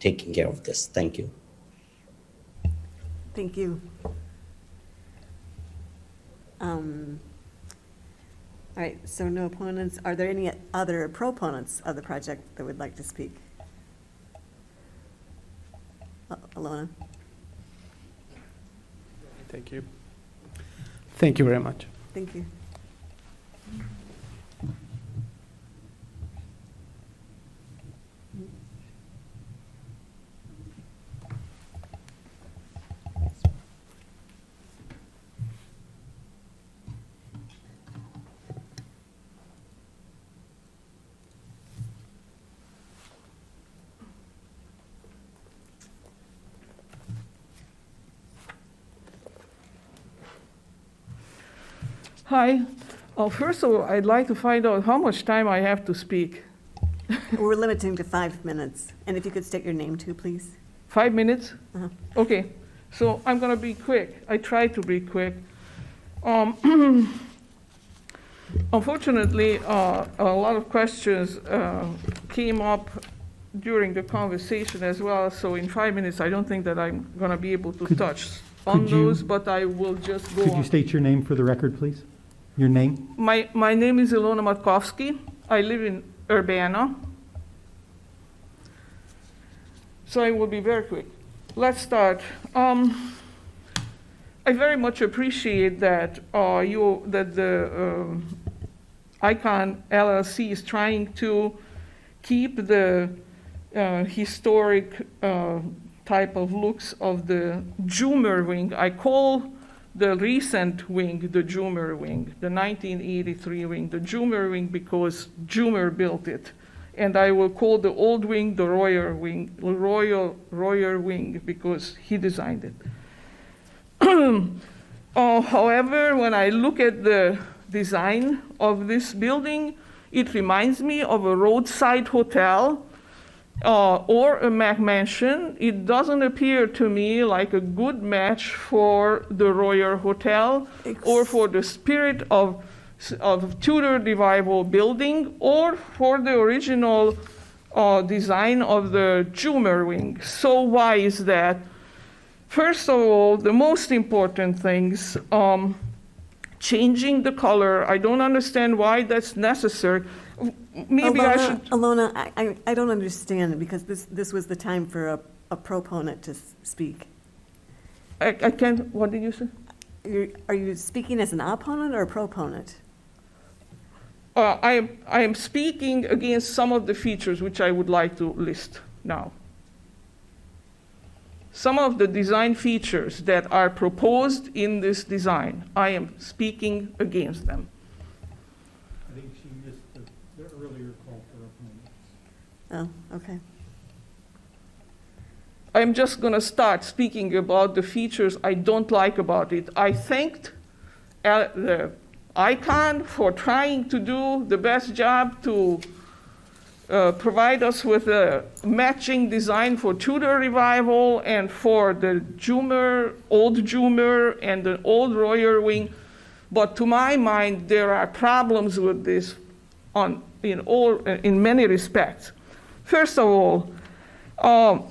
taking care of this. Thank you. Thank you. All right, so no opponents. Are there any other proponents of the project that would like to speak? Alona? Thank you. Thank you very much. Thank you. Hi. First of all, I'd like to find out how much time I have to speak. We're limiting to 5 minutes. And if you could state your name too, please. 5 minutes? Uh-huh. Okay. So I'm going to be quick. I try to be quick. Unfortunately, a lot of questions came up during the conversation as well. So in 5 minutes, I don't think that I'm going to be able to touch on those, but I will just go on. Could you state your name for the record, please? Your name? My name is Ilona Matkovsky. I live in Urbana. So I will be very quick. Let's start. I very much appreciate that the Icon LLC is trying to keep the historic type of looks of the Jumer wing. I call the recent wing the Jumer wing, the 1983 wing, the Jumer wing because Jumer built it. And I will call the old wing the Royer wing because he designed it. However, when I look at the design of this building, it reminds me of a roadside hotel or a McMansion. It doesn't appear to me like a good match for the Royer Hotel or for the spirit of of Tudor Revival building or for the original design of the Jumer wing. So why is that? First of all, the most important things, changing the color. I don't understand why that's necessary. Maybe I should. Alona, I don't understand, because this was the time for a proponent to speak. I can't, what did you say? Are you speaking as an opponent or a proponent? I am speaking against some of the features which I would like to list now. Some of the design features that are proposed in this design, I am speaking against them. I think she missed the earlier call for opponents. Oh, okay. I'm just going to start speaking about the features I don't like about it. I thanked the ICON for trying to do the best job to provide us with a matching design for Tudor Revival and for the Jumer, old Jumer, and the old Royer wing. But to my mind, there are problems with this in many respects. First of all,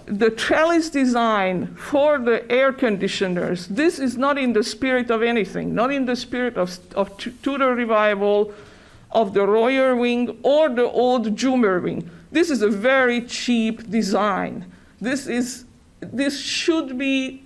the trellis design for the air conditioners, this is not in the spirit of anything, not in the spirit of Tudor Revival, of the Royer wing, or the old Jumer wing. This is a very cheap design. This should be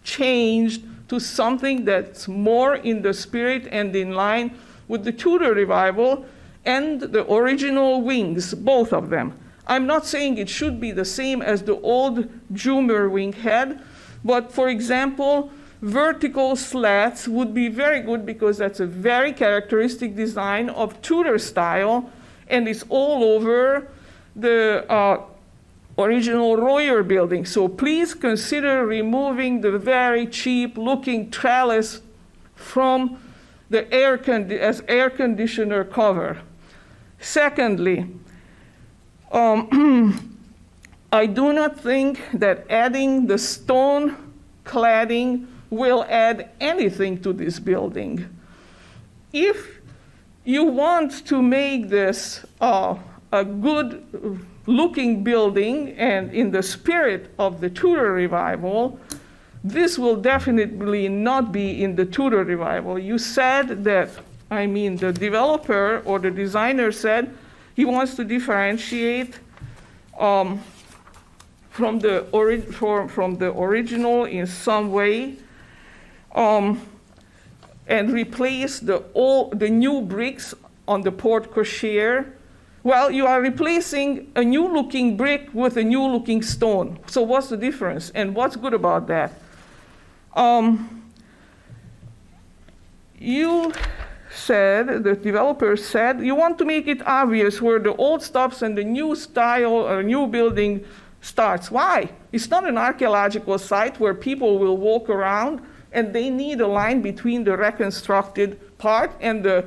changed to something that's more in the spirit and in line with the Tudor Revival and the original wings, both of them. I'm not saying it should be the same as the old Jumer wing had, but for example, vertical slats would be very good because that's a very characteristic design of Tudor style, and it's all over the original Royer building. So please consider removing the very cheap looking trellis from the air conditioner cover. Secondly, I do not think that adding the stone cladding will add anything to this building. If you want to make this a good looking building and in the spirit of the Tudor Revival, this will definitely not be in the Tudor Revival. You said that, the developer or the designer said he wants to differentiate from the original in some way, and replace the new bricks on the porte cochere. Well, you are replacing a new looking brick with a new looking stone. So what's the difference? And what's good about that? You said, the developer said, you want to make it obvious where the old stops and the new style or new building starts. Why? It's not an archaeological site where people will walk around and they need a line between the reconstructed part and the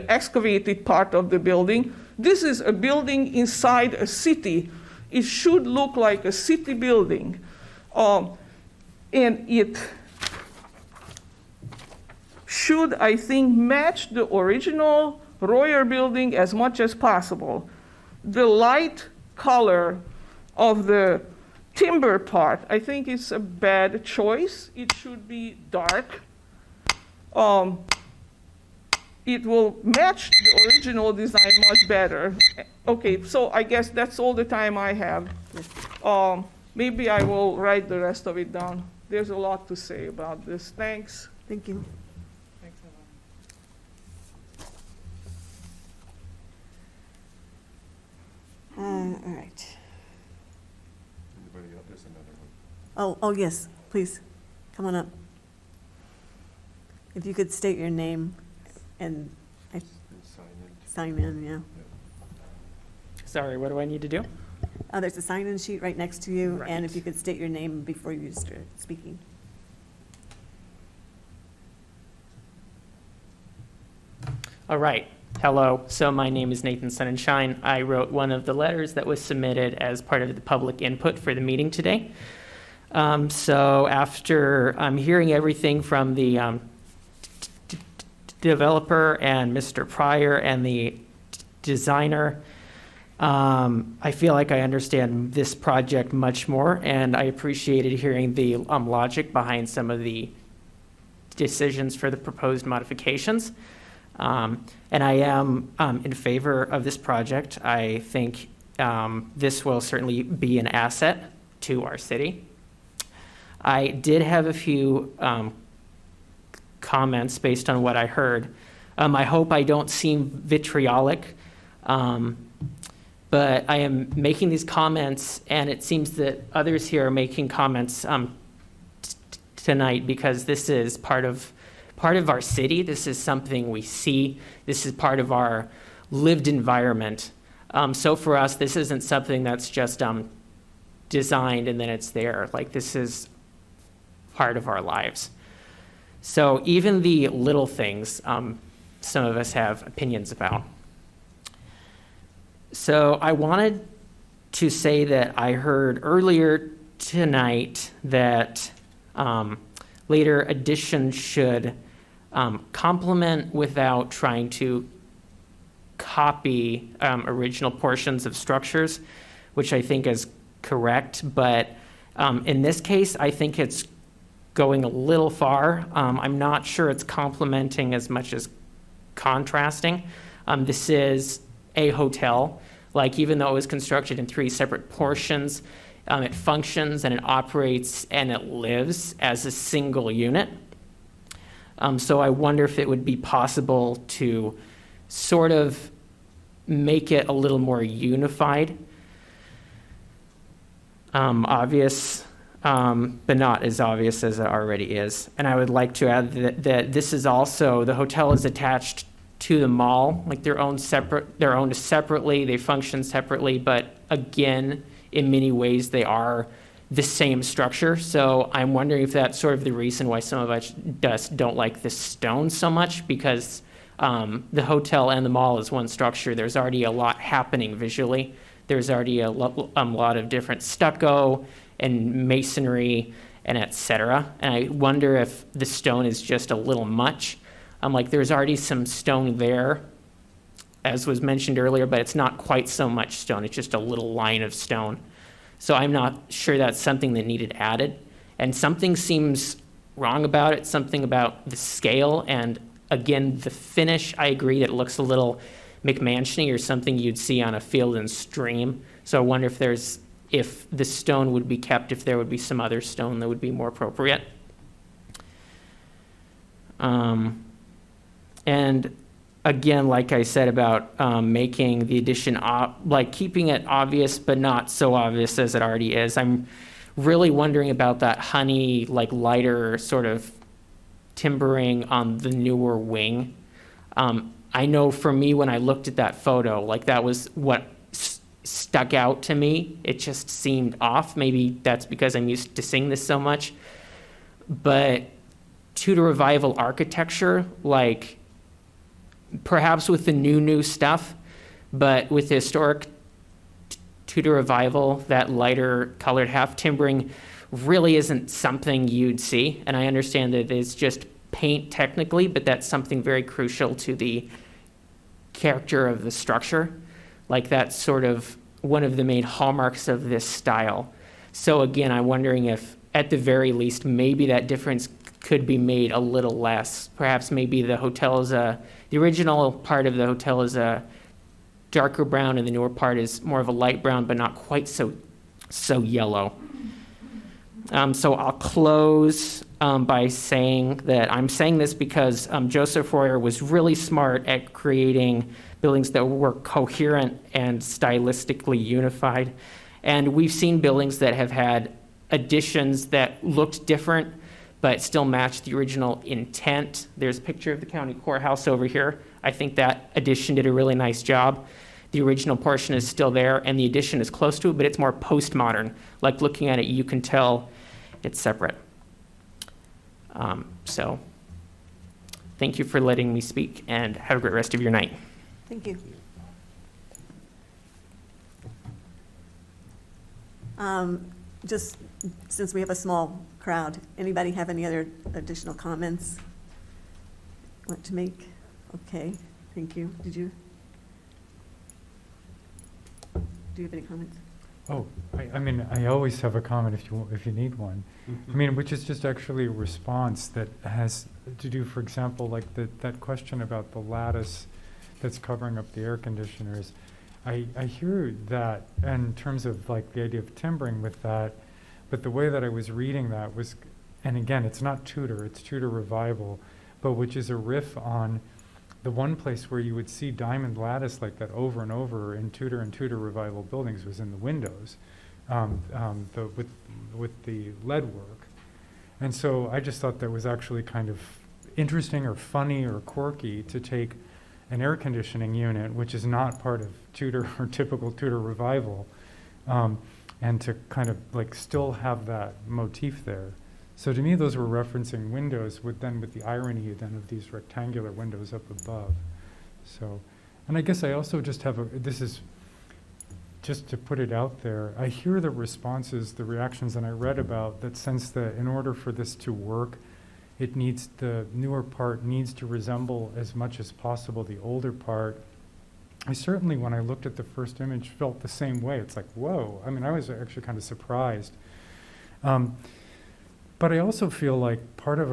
excavated part of the building. This is a building inside a city. It should look like a city building. And it should, I think, match the original Royer building as much as possible. The light color of the timber part, I think it's a bad choice. It should be dark. It will match the original design much better. Okay, so I guess that's all the time I have. Maybe I will write the rest of it down. There's a lot to say about this. Thanks. Thank you. Thanks a lot. All right. Anybody else? There's another one. Oh, yes, please, come on up. If you could state your name and And sign in. sign in, yeah. Sorry, what do I need to do? There's a sign-in sheet right next to you, and if Right. you could state your name before you start speaking. All right. Hello. So my name is Nathan Sunshine. I wrote one of the letters that was submitted as part of the public input for the meeting today. So after hearing everything from the developer and Mr. Pryor and the designer. I feel like I understand this project much more, and I appreciated hearing the logic behind some of the decisions for the proposed modifications. And I am in favor of this project. I think this will certainly be an asset to our city. I did have a few comments based on what I heard. I hope I don't seem vitriolic, but I am making these comments, and it seems that others here are making comments tonight because this is part of our city. This is something we see. This is part of our lived environment. So for us, this isn't something that's just designed and then it's there. Like, this is part of our lives. So even the little things, some of us have opinions about. So I wanted to say that I heard earlier tonight that later additions should complement without trying to copy original portions of structures, which I think is correct. But in this case, I think it's going a little far. I'm not sure it's complementing as much as contrasting. This is a hotel. Like, even though it was constructed in 3 separate portions, it functions and it operates and it lives as a single unit. So I wonder if it would be possible to sort of make it a little more unified, obvious, but not as obvious as it already is. And I would like to add that this is also, the hotel is attached to the mall, like they're owned separately, they function separately, but again, in many ways, they are the same structure. So I'm wondering if that's sort of the reason why some of us just don't like the stone so much, because the hotel and the mall is one structure. There's already a lot happening visually. There's already a lot of different stucco and masonry and et cetera. And I wonder if the stone is just a little much. Like, there's already some stone there, as was mentioned earlier, but it's not quite so much stone. It's just a little line of stone. So I'm not sure that's something that needed added. And something seems wrong about it, something about the scale. And again, the finish, I agree that it looks a little McMansion-y, or something you'd see on a Field and Stream. So I wonder if the stone would be kept, if there would be some other stone that would be more appropriate. And again, like I said about making the addition, like keeping it obvious, but not so obvious as it already is. I'm really wondering about that honey, like lighter sort of timbering on the newer wing. I know for me, when I looked at that photo, like that was what stuck out to me. It just seemed off. Maybe that's because I'm used to seeing this so much. But Tudor Revival architecture, like, perhaps with the new stuff, but with the historic Tudor Revival, that lighter colored half timbering really isn't something you'd see. And I understand that it's just paint technically, but that's something very crucial to the character of the structure. Like, that's sort of one of the main hallmarks of this style. So again, I'm wondering if, at the very least, maybe that difference could be made a little less. Perhaps maybe the hotel is the original part of the hotel is a darker brown, and the newer part is more of a light brown, but not quite so yellow. So I'll close by saying that I'm saying this because Joseph Royer was really smart at creating buildings that were coherent and stylistically unified. And we've seen buildings that have had additions that looked different, but still matched the original intent. There's a picture of the county courthouse over here. I think that addition did a really nice job. The original portion is still there, and the addition is close to it, but it's more postmodern. Like, looking at it, you can tell it's separate. So thank you for letting me speak, and have a great rest of your night. Thank you. Just since we have a small crowd, anybody have any other additional comments? want to make? Okay, thank you. Did you? Do you have any comments? Oh, I mean, I always have a comment if you need one. I mean, which is just actually a response that has to do, for example, like that question about the lattice that's covering up the air conditioners. I hear that in terms of like the idea of timbering with that, but the way that I was reading that was, and again, it's not Tudor, it's Tudor Revival, but which is a riff on the one place where you would see diamond lattice like that over and over in Tudor and Tudor Revival buildings was in the windows, with the lead work. And so I just thought that was actually kind of interesting or funny or quirky to take an air conditioning unit, which is not part of Tudor or typical Tudor Revival, and to kind of like still have that motif there. So to me, those were referencing windows with the irony then of these rectangular windows up above. So, and I guess I also just have this is just to put it out there, I hear the responses, the reactions, and I read about that sense that in order for this to work, the newer part needs to resemble as much as possible the older part. I certainly, when I looked at the first image, felt the same way. It's like, whoa. I mean, I was actually kind of surprised. But I also feel like part of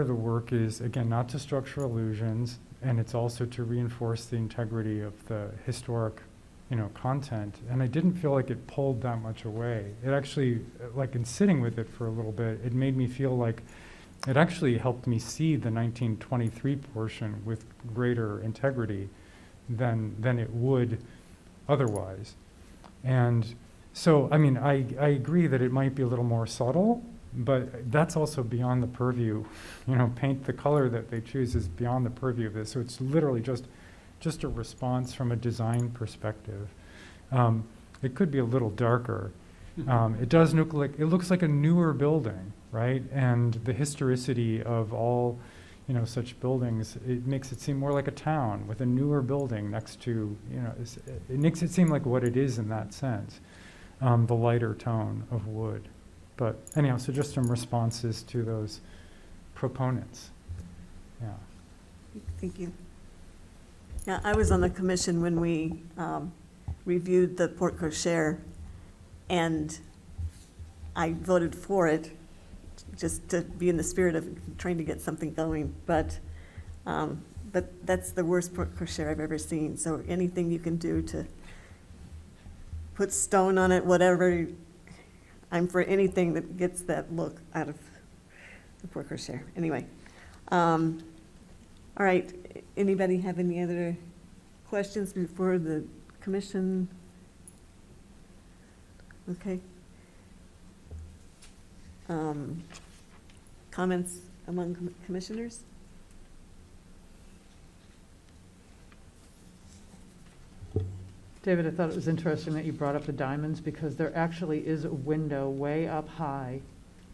the work is, again, not to structure illusions, and it's also to reinforce the integrity of the historic, content. And I didn't feel like it pulled that much away. It actually, like in sitting with it for a little bit, it made me feel like it actually helped me see the 1923 portion with greater integrity than it would otherwise. And so, I mean, I agree that it might be a little more subtle, but that's also beyond the purview. Paint the color that they choose is beyond the purview of this. So it's literally just a response from a design perspective. It could be a little darker. It does look like a newer building, right? And the historicity of all, such buildings, it makes it seem more like a town with a newer building next to, it makes it seem like what it is in that sense, the lighter tone of wood. But anyhow, so just some responses to those proponents. Yeah. Thank you. Yeah, I was on the commission when we reviewed the porte cochere, and I voted for it just to be in the spirit of trying to get something going. But that's the worst porte cochere I've ever seen. So anything you can do to put stone on it, whatever. I'm for anything that gets that look out of the porte cochere. Anyway, all right. Anybody have any other questions before the commission? Okay. Comments among commissioners? David, I thought it was interesting that you brought up the diamonds, because there actually is a window way up high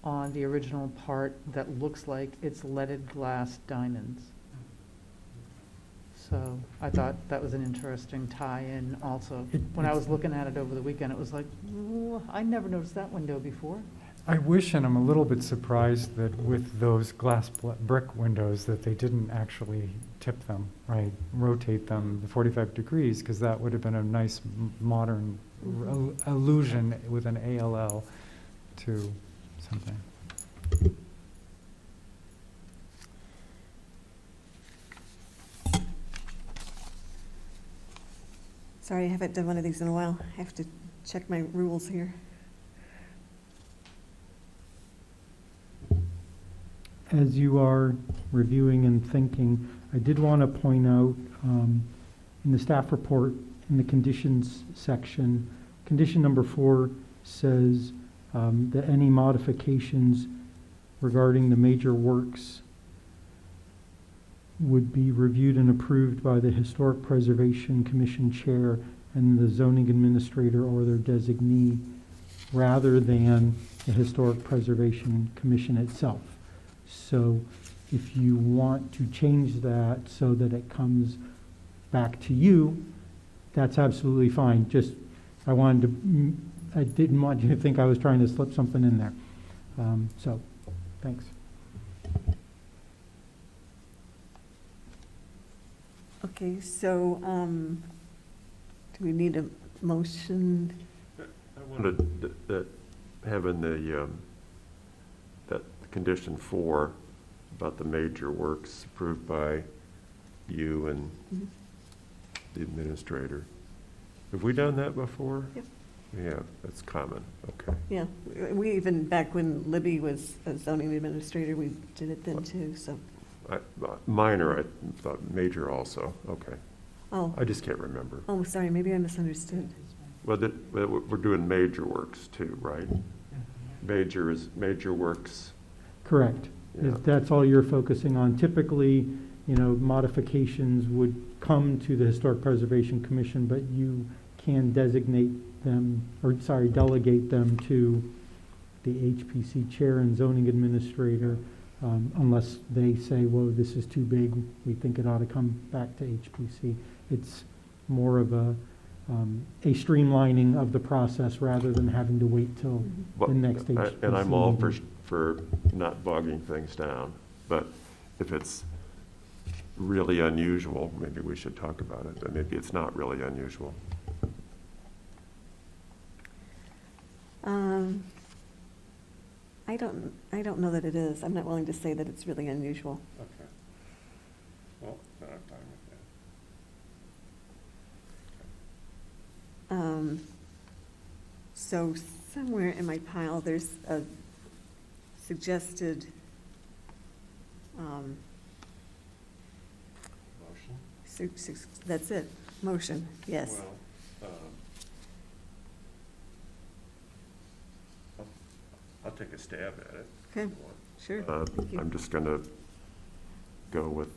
on the original part that looks like it's leaded glass diamonds. So I thought that was an interesting tie-in also. When I was looking at it over the weekend, it was like, I never noticed that window before. I wish, and I'm a little bit surprised that with those glass brick windows that they didn't actually tip them, right? Rotate them the 45 degrees, because that would have been a nice modern allusion with an ALL to something. Sorry, I haven't done one of these in a while. I have to check my rules here. As you are reviewing and thinking, I did want to point out in the staff report, in the conditions section, condition number 4 says that any modifications regarding the major works would be reviewed and approved by the Historic Preservation Commission Chair and the zoning administrator or their designee, rather than the Historic Preservation Commission itself. So if you want to change that so that it comes back to you, that's absolutely fine. Just, I didn't want you to think I was trying to slip something in there. So, thanks. Okay, so, do we need a motion? I wanted that, having that condition 4 about the major works approved by you and Mhm. the administrator. Have we done that before? Yep. We have, that's common, okay. Yeah, we even, back when Libby was a zoning administrator, we did it then too, so. Minor, I thought major also, okay. Oh, I just can't remember. oh, sorry, maybe I misunderstood. Well, we're doing major works too, right? Major works. Correct. Yeah. That's all you're focusing on. Typically, modifications would come to the Historic Preservation Commission, but you can designate them, delegate them to the HPC chair and zoning administrator, unless they say, whoa, this is too big, we think it ought to come back to HPC. It's more of a streamlining of the process rather than having to wait till Well, the next HPC. And I'm all meeting. for not bogging things down, but if it's really unusual, maybe we should talk about it, but maybe it's not really unusual. I don't know that it is. I'm not willing to say that it's really unusual. Okay. Well, then I'm fine with that. So somewhere in my pile, there's a suggested, Motion? that's it, motion, yes. Well, I'll take a stab at it. Okay, sure. Thank you. I'm just going to go with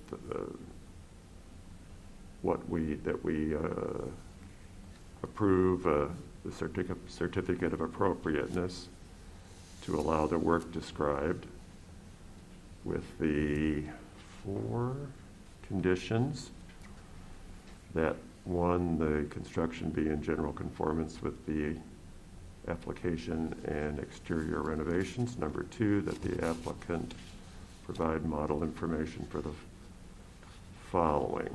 that we approve the certificate of appropriateness to allow the work described with the 4 conditions. That 1, the construction be in general conformance with the application and exterior renovations. Number 2, that the applicant provide model information for the following: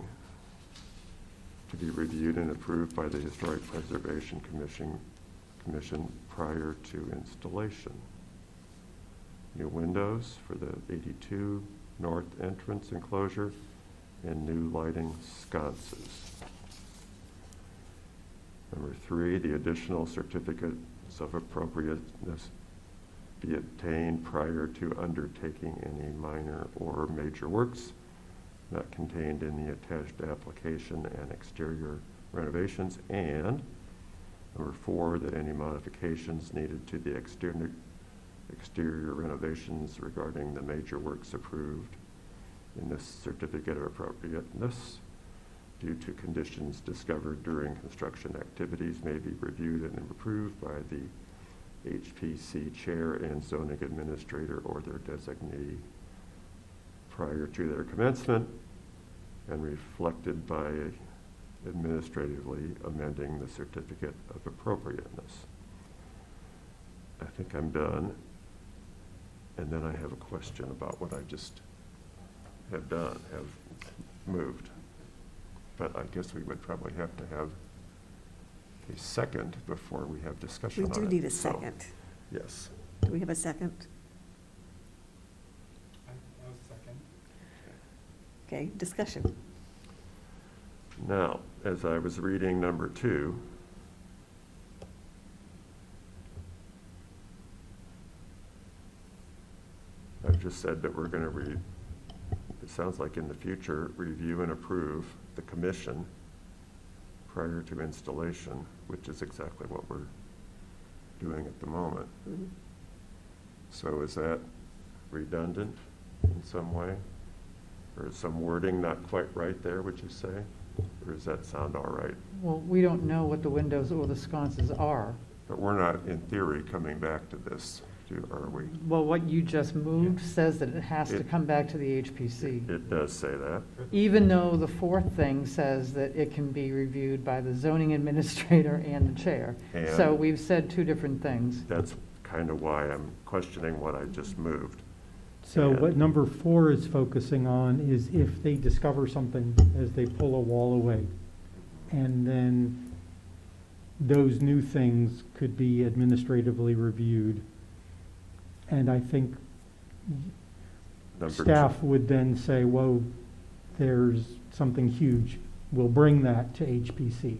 to be reviewed and approved by the Historic Preservation Commission prior to installation. New windows for the 82 north entrance enclosure and new lighting sconces. Number 3, the additional certificates of appropriateness be obtained prior to undertaking any minor or major works not contained in the attached application and exterior renovations. And number 4, that any modifications needed to the exterior renovations regarding the major works approved in this certificate of appropriateness due to conditions discovered during construction activities may be reviewed and approved by the HPC chair and zoning administrator or their designee prior to their commencement, and reflected by administratively amending the certificate of appropriateness. I think I'm done. And then I have a question about what I just have moved. But I guess we would probably have to have a second before we have discussion We on it. do need a So, second. yes. Do we have a second? Okay, discussion. Now, as I was reading number 2, I've just said that we're going to it sounds like in the future, review and approve the commission prior to installation, which is exactly what we're doing at the moment. Mhm. So is that redundant in some way? Or is some wording not quite right there, would you say? Or does that sound all right? Well, we don't know what the windows or the sconces are. But we're not, in theory, coming back to this, are we? Well, what you just moved says that it has to It- come back to the HPC, It does say that. even though the 4th thing says that it can be reviewed by the zoning administrator and the chair. So And- we've said 2 different things. That's kind of why I'm questioning what I just moved. So what And- number 4 is focusing on is if they discover something as they pull a wall away. And then those new things could be administratively reviewed. And I think Number two. staff would then say, whoa, there's something huge. We'll bring that to HPC.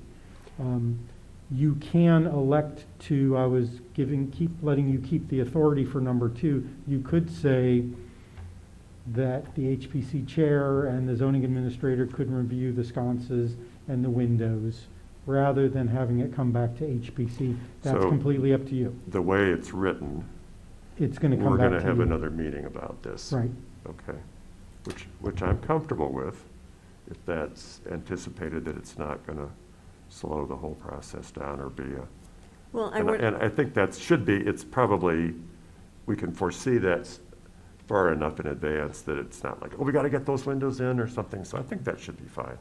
You can elect to, I was letting you keep the authority for number 2. You could say that the HPC chair and the zoning administrator could review the sconces and the windows, rather than having it come back to HPC. That's So- completely up to you. The way it's written, It's going to come we're back to going you. to have another meeting about this. Right. Okay. Which I'm comfortable with, if that's anticipated that it's not going to slow the whole process down or be a, Well, and I think that should be, it's probably, we can foresee that far enough in advance that it's not like, oh, we got to get those windows in or something. So I think that should be fine.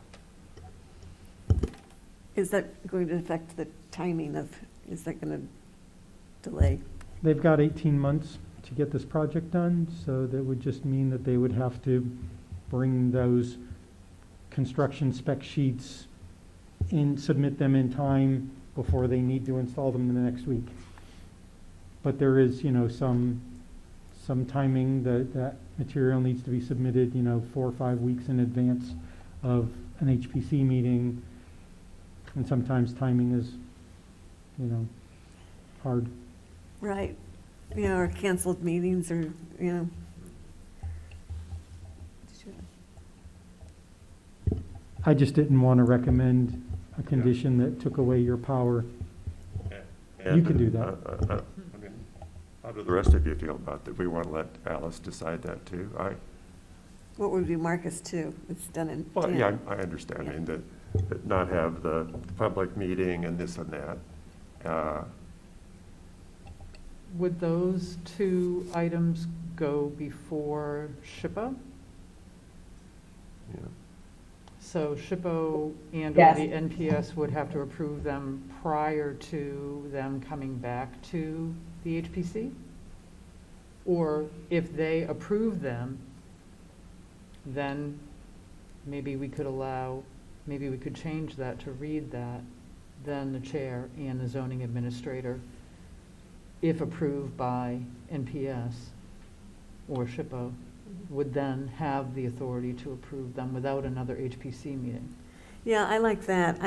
is that going to affect the timing of, is that going to delay? They've got 18 months to get this project done, so that would just mean that they would have to bring those construction spec sheets in, submit them in time before they need to install them in the next week. But there is, some timing that material needs to be submitted, 4 or 5 weeks in advance of an HPC meeting. And sometimes timing is, hard. Right, or canceled meetings or, I just didn't want to recommend a condition that took away your power. You can do that. I mean, how do the rest of you feel about that? We want to let Alice decide that too? what would be Marcus too? It's done in. Well, 10. yeah, I understand. I mean, that not have the public meeting and this and that. Would those 2 items go before SHPO? Yeah. So SHPO and or Yes. the NPS would have to approve them prior to them coming back to the HPC? Or if they approve them, then maybe we could change that to read that, then the chair and the zoning administrator, if approved by NPS or SHPO, would then have the authority to approve them without another HPC meeting. Yeah, I like that.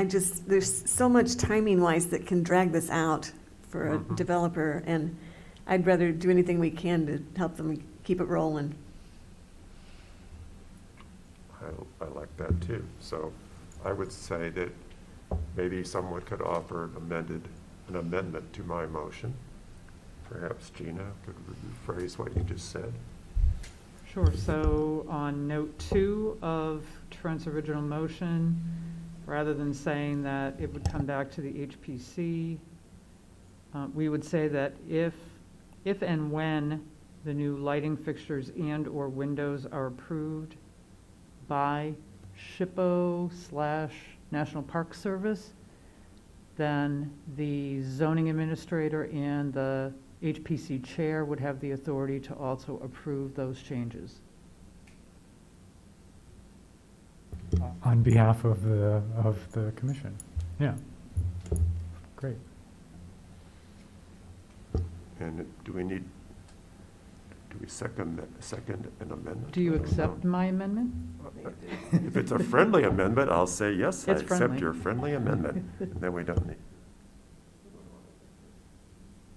There's so much timing-wise that can drag this out for a developer, and I'd rather do anything we can to help them keep it rolling. I like that too. So I would say that maybe someone could offer an amendment to my motion. Perhaps Gina could rephrase what you just said. Sure, so on note 2 of Trent's original motion, rather than saying that it would come back to the HPC, we would say that if and when the new lighting fixtures and or windows are approved by SHPO/National Park Service, then the zoning administrator and the HPC chair would have the authority to also approve those changes. On behalf of the commission. Yeah. Great. And do we second an amendment? Do you I don't accept know. my amendment? If it's a friendly amendment, I'll say, yes, I It's accept friendly. your friendly amendment. And then we don't need.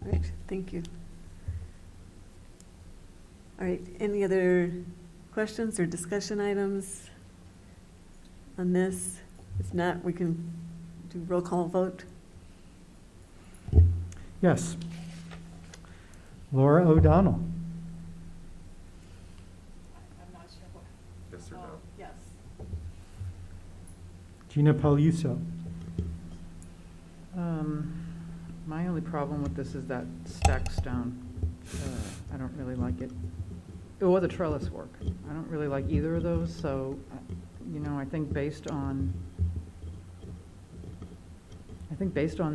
All right, thank you. All right, any other questions or discussion items on this? If not, we can do roll call vote. Yes. Laura O'Donnell. Yes or no? Yes. Gina Pagliuso. My only problem with this is that stacked stone. I don't really like it. Or the trellis work. I don't really like either of those, so, I think based on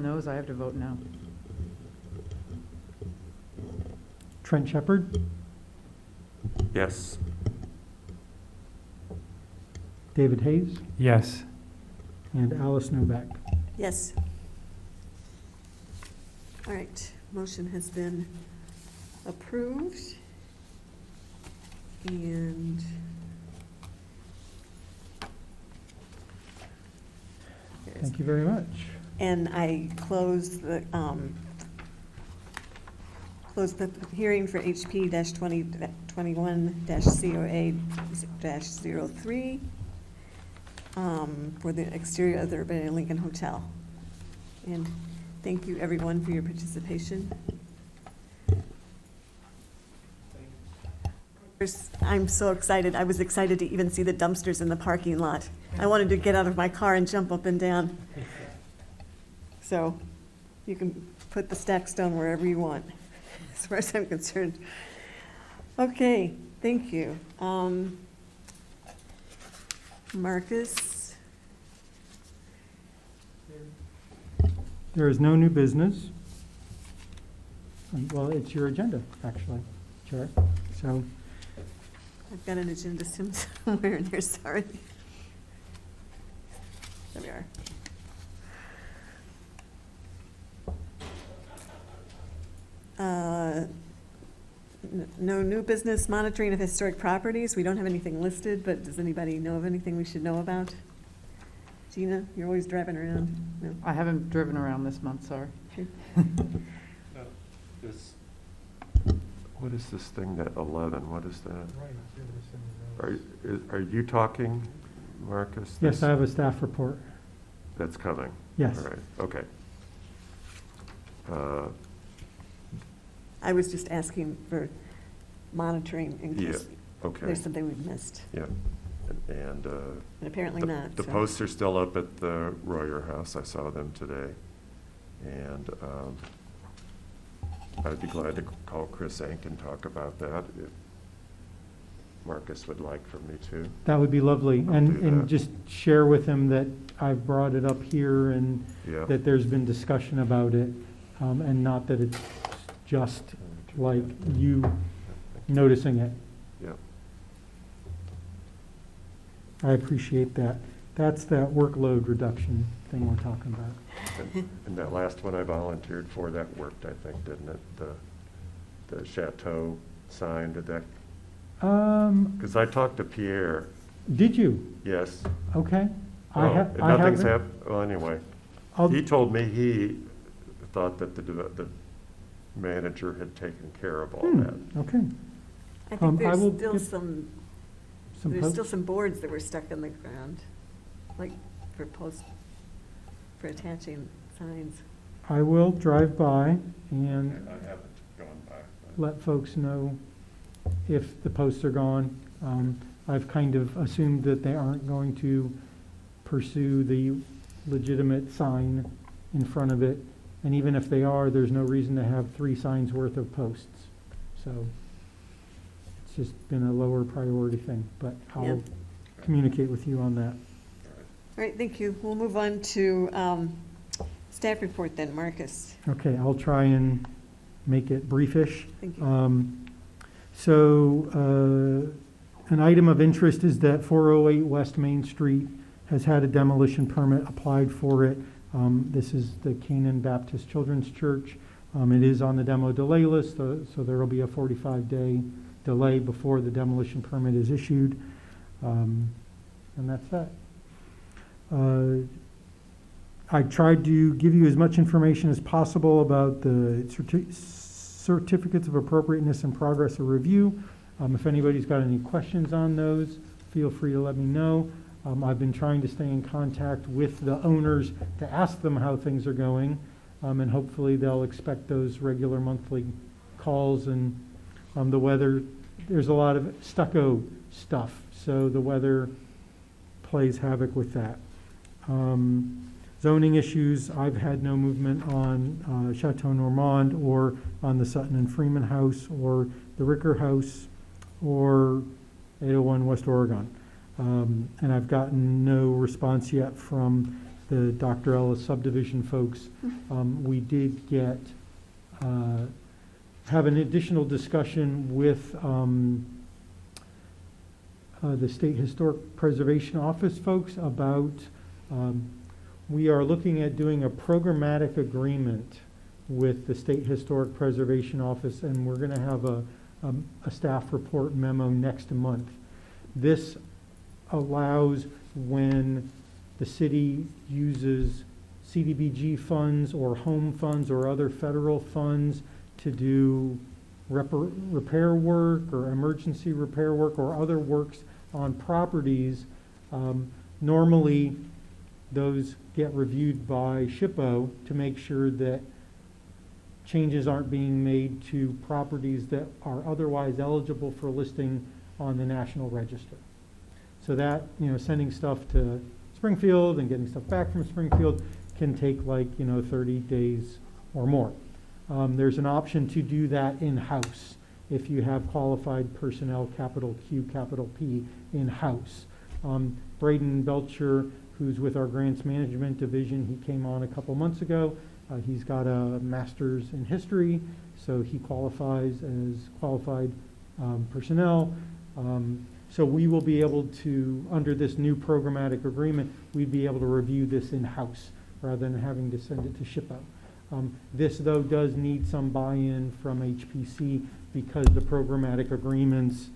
those, I have to vote no. Trent Shepard. Yes. David Hayes, Yes. and Alice Novak. Yes. All right, motion has been approved. And Thank you very much. And I close the hearing for HP 2021 COA 03 for the exterior of the Urbana Lincoln Hotel. And thank you, everyone, for your participation. I'm so excited. I was excited to even see the dumpsters in the parking lot. I wanted to get out of my car and jump up and down. So you can put the stack stone wherever you want, as far as I'm concerned. Okay, thank you. Marcus? There is no new business. Well, it's your agenda, actually, Chair. So I've got an agenda somewhere in here, sorry. There we are. No new business monitoring of historic properties. We don't have anything listed, but does anybody know of anything we should know about? Gina, you're always driving around. No? I haven't driven around this month, sorry. What is this thing, that 11, what is that? Are you talking, Marcus? yes, I have a staff report. That's coming? Yes. All right, okay. I was just asking for monitoring in case okay. there's something we've missed. Yeah, and apparently not. The so. posts are still up at the Royer House. I saw them today. And I'd be glad to call Chris Ank and talk about that if Marcus would like for me to. That would be lovely. I'll And, do and that. just share with him that I've brought it up here and Yeah. that there's been discussion about it, and not that it's just like you noticing it. Yeah. I appreciate that. That's that workload reduction thing we're talking about. And that last one I volunteered for, that worked, I think, didn't it? The Chateau sign, did that? Because I talked to Pierre. Did you? Yes. Okay. And nothing's happened. Well, anyway, I'll- he told me he thought that the manager had taken care of all that. Okay. I think I there's will still get some, some there's posts. still some boards that were stuck in the ground, like for attaching signs. I will drive by and I haven't gone back. let folks know if the posts are gone. I've kind of assumed that they aren't going to pursue the legitimate sign in front of it. And even if they are, there's no reason to have 3 signs worth of posts. So it's just been a lower priority thing, but I'll Yeah. communicate with you on that. All right, thank you. We'll move on to staff report then, Marcus. Okay, I'll try and make it briefish. Thank you. An item of interest is that 408 West Main Street has had a demolition permit applied for it. This is the Canaan Baptist Children's Church. It is on the demo delay list, so there will be a 45-day delay before the demolition permit is issued. And that's that. I tried to give you as much information as possible about the certificates of appropriateness and progress of review. If anybody's got any questions on those, feel free to let me know. I've been trying to stay in contact with the owners to ask them how things are going, and hopefully they'll expect those regular monthly calls. And the weather, there's a lot of stucco stuff, so the weather plays havoc with that. Zoning issues, I've had no movement on Chateau Normand or on the Sutton and Freeman House or the Ricker House or 801 West Oregon. And I've gotten no response yet from the Dr. Ellis subdivision folks. We did have an additional discussion with the State Historic Preservation Office folks about, we are looking at doing a programmatic agreement with the State Historic Preservation Office, and we're going to have a staff report memo next month. This allows when the city uses CDBG funds or home funds or other federal funds to do repair work or emergency repair work or other works on properties. Normally, those get reviewed by SHPO to make sure that changes aren't being made to properties that are otherwise eligible for listing on the National Register. So that, sending stuff to Springfield and getting stuff back from Springfield can take 30 days or more. There's an option to do that in-house if you have qualified personnel, capital Q, capital P, in-house. Braden Belcher, who's with our grants management division, he came on a couple months ago. He's got a master's in history, so he qualifies as qualified personnel. So we will be able to, under this new programmatic agreement, we'd be able to review this in-house rather than having to send it to SHPO. This, though, does need some buy-in from HPC because the programmatic agreements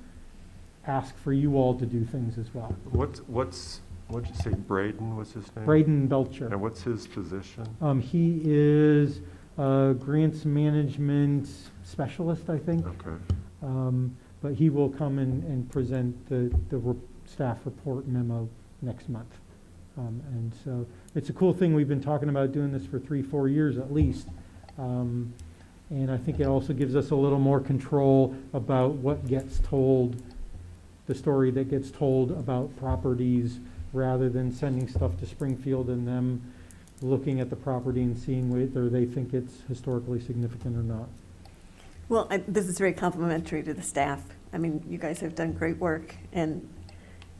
ask for you all to do things as well. What'd you say, Braden was his name? Braden Belcher. And what's his position? He is a grants management specialist, I think. Okay. But he will come and present the staff report memo next month. And so it's a cool thing. We've been talking about doing this for 3-4 years at least. And I think it also gives us a little more control about what gets told, the story that gets told about properties, rather than sending stuff to Springfield and them looking at the property and seeing whether they think it's historically significant or not. Well, this is very complimentary to the staff. I mean, you guys have done great work, and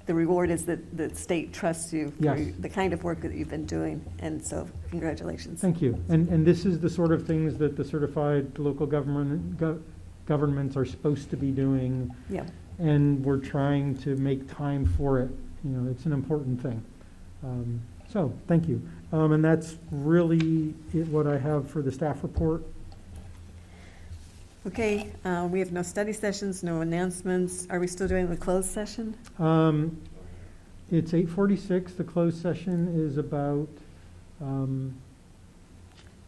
the reward is that the state trusts you for Yes. the kind of work that you've been doing, and so congratulations. Thank you. And this is the sort of things that the certified local governments are supposed to be doing. Yeah. And we're trying to make time for it. It's an important thing. So thank you. And that's really what I have for the staff report. Okay, we have no study sessions, no announcements. Are we still doing the closed session? It's 8:46. The closed session is about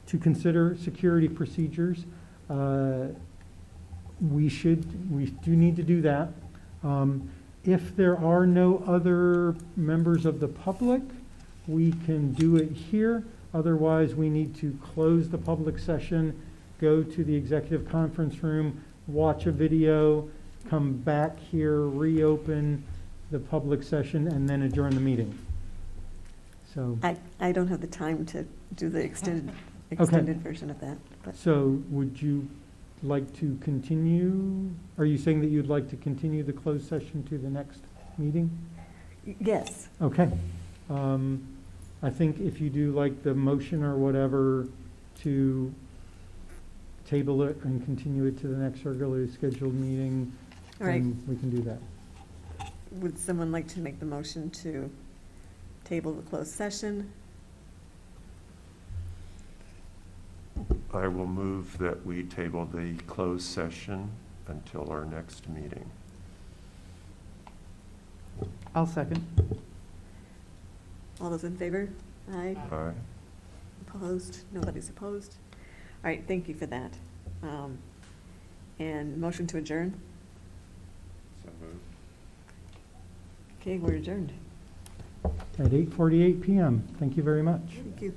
to consider security procedures. We do need to do that. If there are no other members of the public, we can do it here. Otherwise, we need to close the public session, go to the executive conference room, watch a video, come back here, reopen the public session, and then adjourn the meeting. So, I don't have the time to do the extended version of that. But so would you like to continue? Are you saying that you'd like to continue the closed session to the next meeting? yes. Okay. I think if you do like the motion or whatever to table it and continue it to the next regularly scheduled meeting, All right. then we can do that. Would someone like to make the motion to table the closed session? I will move that we table the closed session until our next meeting. I'll second. All those in favor? Aye. Aye. Opposed? Nobody's opposed? All right, thank you for that. And motion to adjourn? So moved. Okay, we're adjourned. At 8:48 PM. Thank you very much. Thank you.